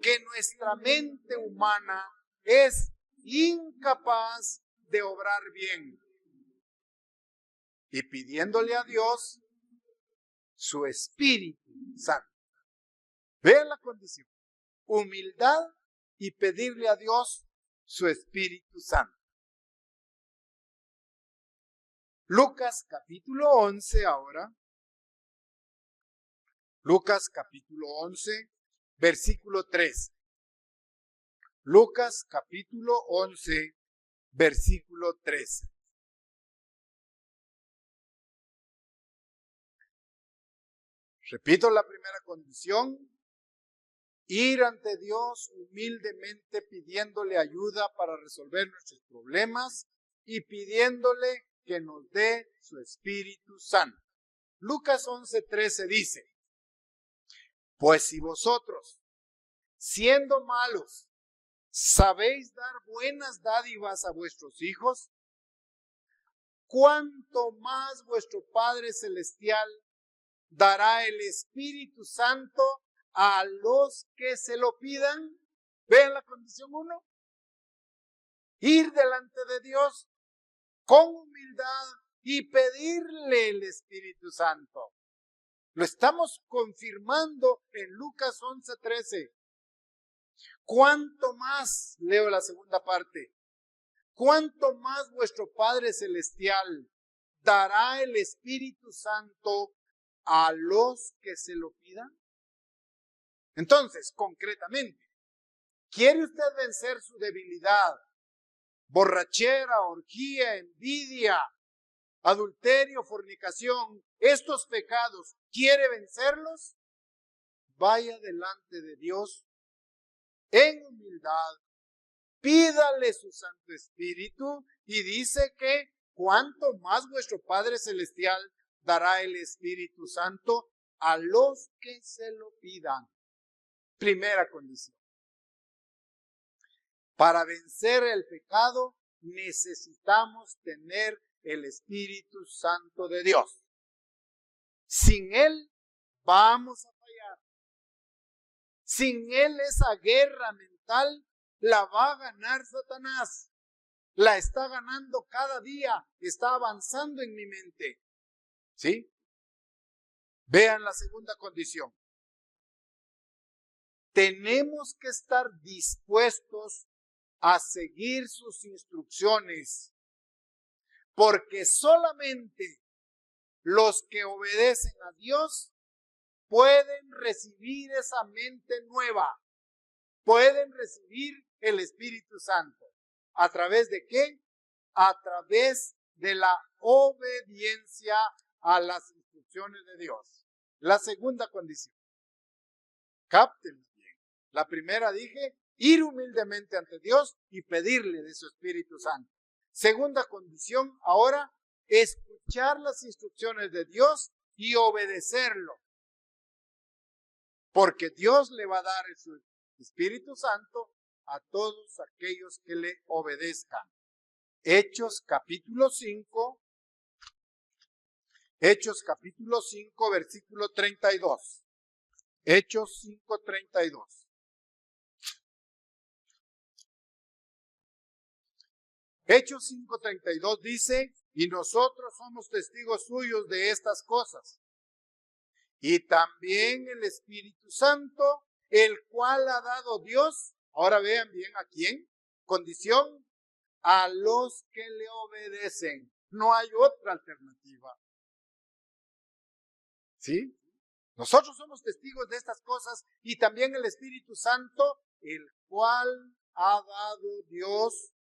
que nuestra mente humana es incapaz de obrar bien y pidiéndole a Dios su Espíritu Santo. Vean la condición: humildad y pedirle a Dios su Espíritu Santo. Lucas capítulo 11 ahora. Lucas capítulo 11, versículo 13. Lucas capítulo 11, versículo 13. Repito la primera condición: ir ante Dios humildemente pidiéndole ayuda para resolver nuestros problemas y pidiéndole que nos dé su Espíritu Santo. Lucas 11:13 dice: pues si vosotros, siendo malos, sabéis dar buenas dádivas a vuestros hijos, ¿cuánto más vuestro Padre Celestial dará el Espíritu Santo a los que se lo pidan? Vean la condición 1. Ir delante de Dios con humildad y pedirle el Espíritu Santo. Lo estamos confirmando en Lucas 11:13. ¿Cuánto más? Leo la segunda parte. ¿Cuánto más vuestro Padre Celestial dará el Espíritu Santo a los que se lo pidan? Entonces, concretamente, ¿quiere usted vencer su debilidad? Borrachera, orgía, envidia, adulterio, fornicación, estos pecados, ¿quiere vencerlos? Vaya delante de Dios en humildad, pídale su Santo Espíritu y dice que cuanto más vuestro Padre Celestial dará el Espíritu Santo a los que se lo pidan. Primera condición. Para vencer el pecado necesitamos tener el Espíritu Santo de Dios. Sin Él vamos a fallar. Sin Él esa guerra mental la va a ganar Satanás. La está ganando cada día, está avanzando en mi mente. ¿Sí? Vean la segunda condición. Tenemos que estar dispuestos a seguir sus instrucciones, porque solamente los que obedecen a Dios pueden recibir esa mente nueva, pueden recibir el Espíritu Santo. ¿A través de qué? A través de la obediencia a las instrucciones de Dios. La segunda condición. Cáptenlo bien. La primera dije, ir humildemente ante Dios y pedirle de su Espíritu Santo. Segunda condición, ahora, escuchar las instrucciones de Dios y obedecerlo. Porque Dios le va a dar su Espíritu Santo a todos aquellos que le obedezcan. Hechos capítulo 5, versículo 32. Hechos 5:32. Hechos 5:32 dice, y nosotros somos testigos suyos de estas cosas. Y también el Espíritu Santo, el cual ha dado Dios. Ahora vean bien a quién. Condición, a los que le obedecen. No hay otra alternativa. ¿Sí? Nosotros somos testigos de estas cosas y también el Espíritu Santo, el cual ha dado Dios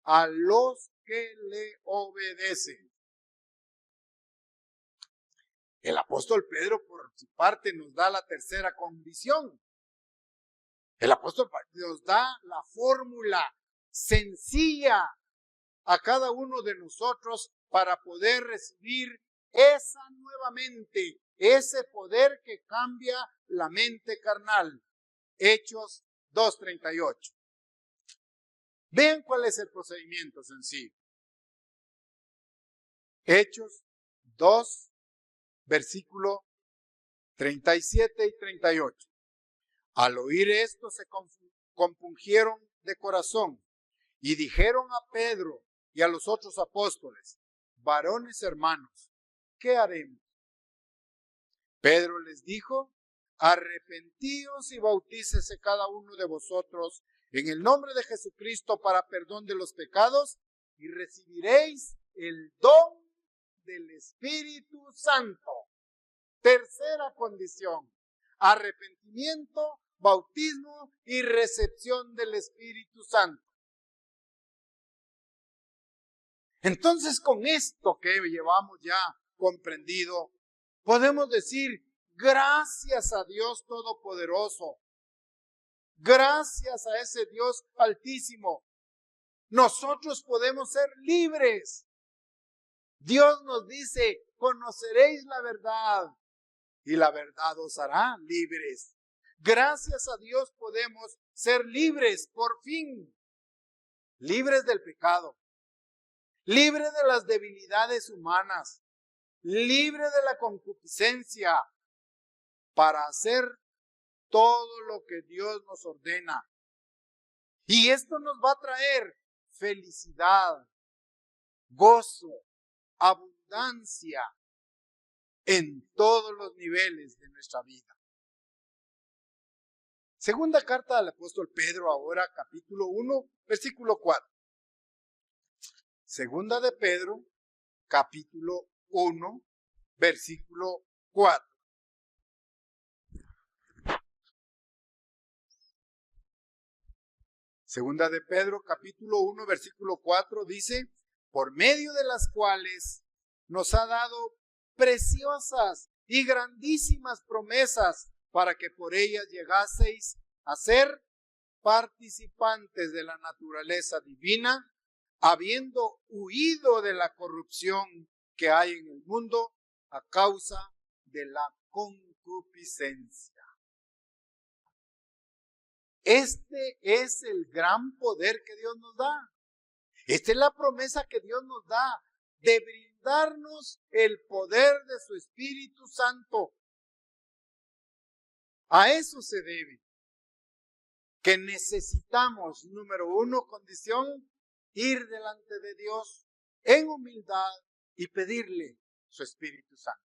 a los que le obedecen. El apóstol Pedro, por su parte, nos da la tercera condición. El apóstol nos da la fórmula sencilla a cada uno de nosotros para poder recibir esa nueva mente, ese poder que cambia la mente carnal. Hechos 2:38. Vean cuál es el procedimiento sencillo. Hechos 2, versículo 37 y 38. Al oír esto se compungieron de corazón y dijeron a Pedro y a los otros apóstoles, varones hermanos, ¿qué haremos? Pedro les dijo, arrepentíos y bautícese cada uno de vosotros en el nombre de Jesucristo para perdón de los pecados y recibiréis el don del Espíritu Santo. Tercera condición, arrepentimiento, bautismo y recepción del Espíritu Santo. Entonces, con esto que llevamos ya comprendido, podemos decir, gracias a Dios Todopoderoso, gracias a ese Dios Altísimo, nosotros podemos ser libres. Dios nos dice, conoceréis la verdad y la verdad os hará libres. Gracias a Dios podemos ser libres por fin, libres del pecado, libres de las debilidades humanas, libres de la concupiscencia, para hacer todo lo que Dios nos ordena. Y esto nos va a traer felicidad, gozo, abundancia en todos los niveles de nuestra vida. Segunda carta del apóstol Pedro, ahora capítulo 1, versículo 4. Segunda de Pedro, capítulo 1, versículo 4. Segunda de Pedro, capítulo 1, versículo 4 dice, por medio de las cuales nos ha dado preciosas y grandísimas promesas para que por ellas llegaseis a ser participantes de la naturaleza divina, habiendo huido de la corrupción que hay en el mundo a causa de la concupiscencia. Este es el gran poder que Dios nos da. Esta es la promesa que Dios nos da de brindarnos el poder de su Espíritu Santo. A eso se debe. Que necesitamos, número 1, condición, ir delante de Dios en humildad y pedirle su Espíritu Santo.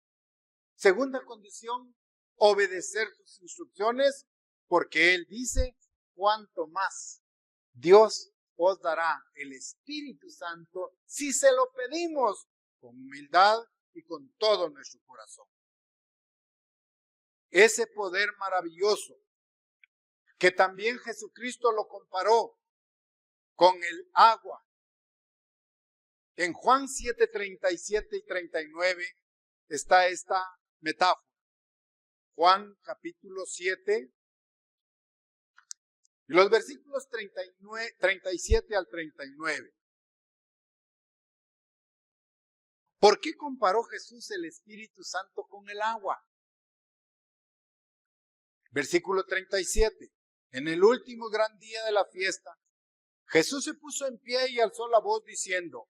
Segunda condición, obedecer sus instrucciones, porque Él dice, cuanto más Dios os dará el Espíritu Santo si se lo pedimos con humildad y con todo nuestro corazón. Ese poder maravilloso que también Jesucristo lo comparó con el agua. En Juan 7, 37 y 39 está esta metáfora. Juan capítulo 7, los versículos 37 al 39. ¿Por qué comparó Jesús el Espíritu Santo con el agua? Versículo 37. En el último gran día de la fiesta, Jesús se puso en pie y alzó la voz diciendo,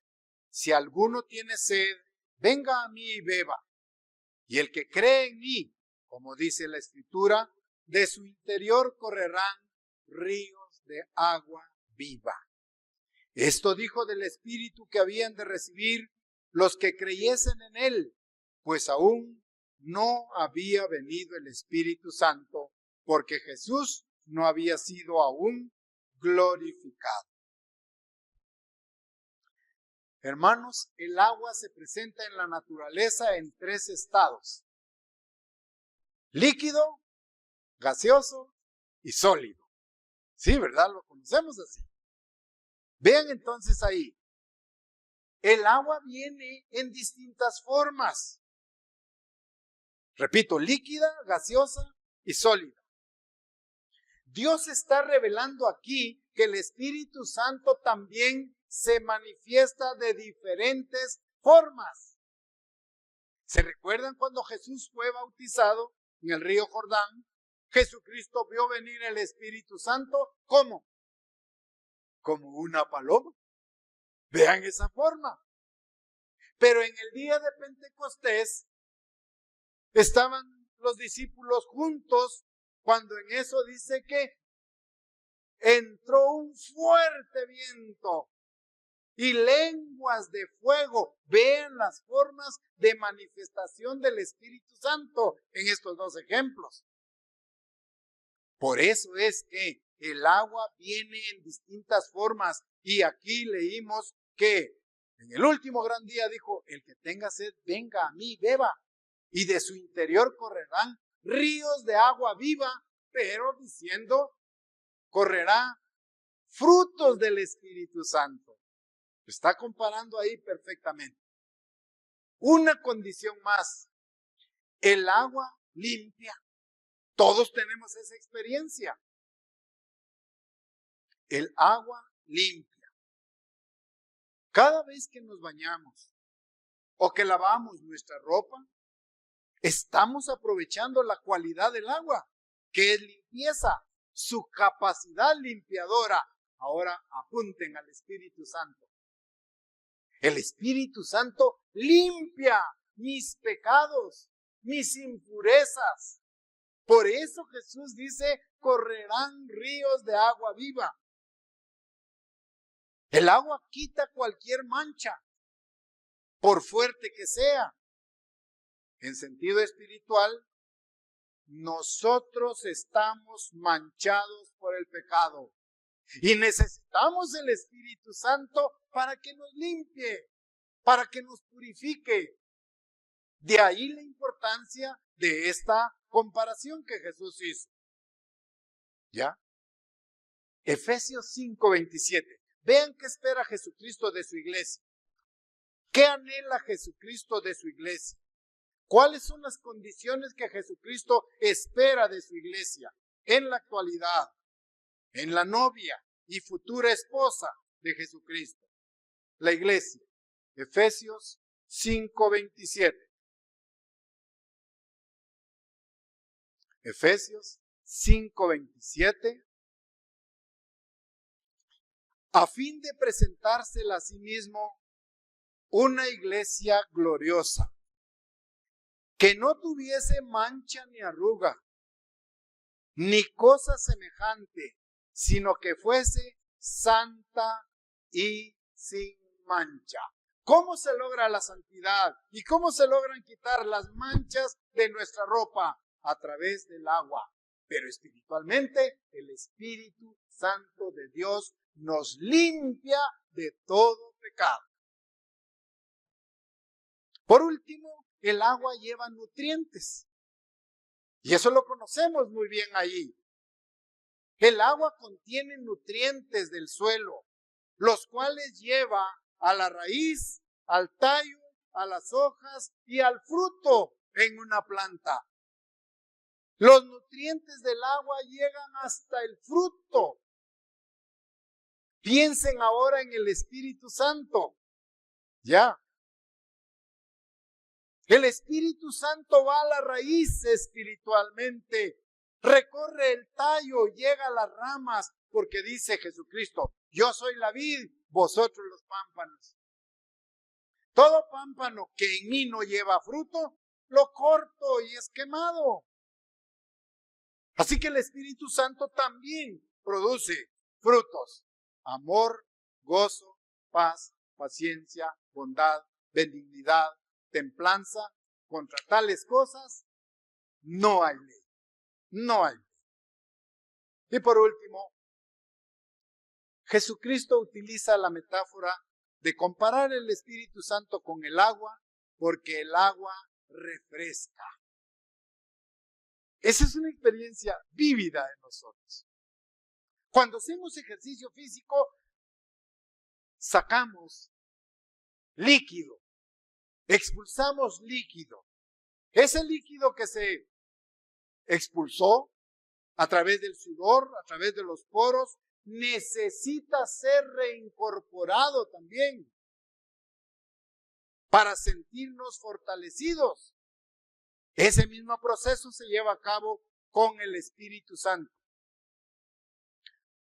si alguno tiene sed, venga a mí y beba. Y el que cree en mí, como dice la Escritura, de su interior correrán ríos de agua viva. Esto dijo del Espíritu que habían de recibir los que creyesen en él, pues aún no había venido el Espíritu Santo, porque Jesús no había sido aún glorificado. Hermanos, el agua se presenta en la naturaleza en 3 estados: líquido, gaseoso y sólido. Sí, ¿verdad? Lo conocemos así. Vean entonces ahí, el agua viene en distintas formas. Repito, líquida, gaseosa y sólida. Dios está revelando aquí que el Espíritu Santo también se manifiesta de diferentes formas. ¿Se recuerdan cuando Jesús fue bautizado en el río Jordán? Jesucristo vio venir el Espíritu Santo, ¿cómo? Como una paloma. Vean esa forma. Pero en el día de Pentecostés estaban los discípulos juntos cuando en eso dice que entró un fuerte viento y lenguas de fuego. Vean las formas de manifestación del Espíritu Santo en estos 2 ejemplos. Por eso es que el agua viene en distintas formas y aquí leímos que En el último gran día dijo, el que tenga sed, venga a mí, beba. Y de su interior correrán ríos de agua viva, pero diciendo, correrá frutos del Espíritu Santo. Está comparando ahí perfectamente. Una condición más, el agua limpia. Todos tenemos esa experiencia. El agua limpia. Cada vez que nos bañamos o que lavamos nuestra ropa, estamos aprovechando la cualidad del agua, que es limpieza, su capacidad limpiadora. Ahora apunten al Espíritu Santo. El Espíritu Santo limpia mis pecados, mis impurezas. Por eso Jesús dice, correrán ríos de agua viva. El agua quita cualquier mancha, por fuerte que sea. En sentido espiritual, nosotros estamos manchados por el pecado y necesitamos el Espíritu Santo para que nos limpie, para que nos purifique. De ahí la importancia de esta comparación que Jesús hizo. ¿Ya? Efesios 5:27. Vean qué espera Jesucristo de su iglesia. ¿Qué anhela Jesucristo de su iglesia? ¿Cuáles son las condiciones que Jesucristo espera de su iglesia en la actualidad, en la novia y futura esposa de Jesucristo? La iglesia. Efesios 5:27. Efesios 5:27. A fin de presentársela a sí mismo una iglesia gloriosa, que no tuviese mancha ni arruga, ni cosa semejante, sino que fuese santa y sin mancha. ¿Cómo se logra la santidad? ¿Y cómo se logran quitar las manchas de nuestra ropa? A través del agua. Pero espiritualmente, el Espíritu Santo de Dios nos limpia de todo pecado. Por último, el agua lleva nutrientes. Y eso lo conocemos muy bien ahí. El agua contiene nutrientes del suelo, los cuales lleva a la raíz, al tallo, a las hojas y al fruto en una planta. Los nutrientes del agua llegan hasta el fruto. Piensen ahora en el Espíritu Santo. Ya. El Espíritu Santo va a la raíz espiritualmente. Recorre el tallo, llega a las ramas, porque dice Jesucristo, yo soy la vid, vosotros los pámpanos. Todo pámpano que en mí no lleva fruto, lo corto y es quemado. Así que el Espíritu Santo también produce frutos. Amor, gozo, paz, paciencia, bondad, benignidad, templanza. Contra tales cosas no hay ley. No hay ley. Y por último, Jesucristo utiliza la metáfora de comparar el Espíritu Santo con el agua, porque el agua refresca. Esa es una experiencia vívida de nosotros. Cuando hacemos ejercicio físico, sacamos líquido, expulsamos líquido. Ese líquido que se expulsó a través del sudor, a través de los poros, necesita ser reincorporado también para sentirnos fortalecidos. Ese mismo proceso se lleva a cabo con el Espíritu Santo.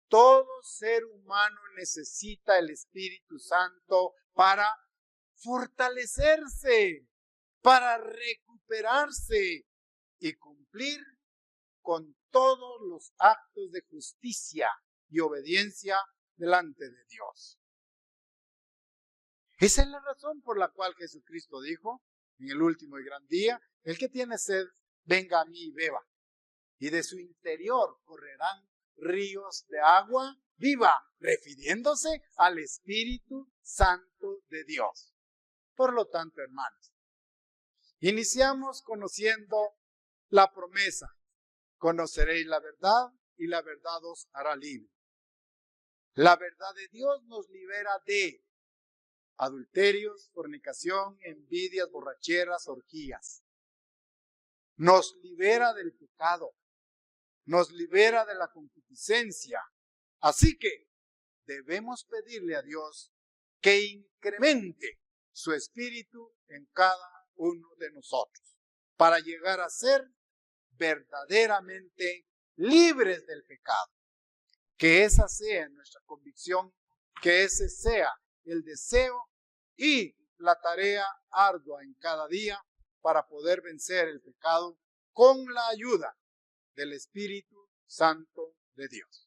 Todo ser humano necesita el Espíritu Santo para fortalecerse, para recuperarse y cumplir con todos los actos de justicia y obediencia delante de Dios. Esa es la razón por la cual Jesucristo dijo en el último y gran día, el que tiene sed, venga a mí y beba. Y de su interior correrán ríos de agua viva, refiriéndose al Espíritu Santo de Dios. Por lo tanto, hermanos, iniciamos conociendo la promesa: conoceréis la verdad y la verdad os hará libre. La verdad de Dios nos libera de adulterios, fornicación, envidias, borracheras, orgías. Nos libera del pecado, nos libera de la concupiscencia. Así que debemos pedirle a Dios que incremente su espíritu en cada uno de nosotros para llegar a ser verdaderamente libres del pecado. Que esa sea nuestra convicción, que ese sea el deseo y la tarea ardua en cada día para poder vencer el pecado con la ayuda del Espíritu Santo de Dios.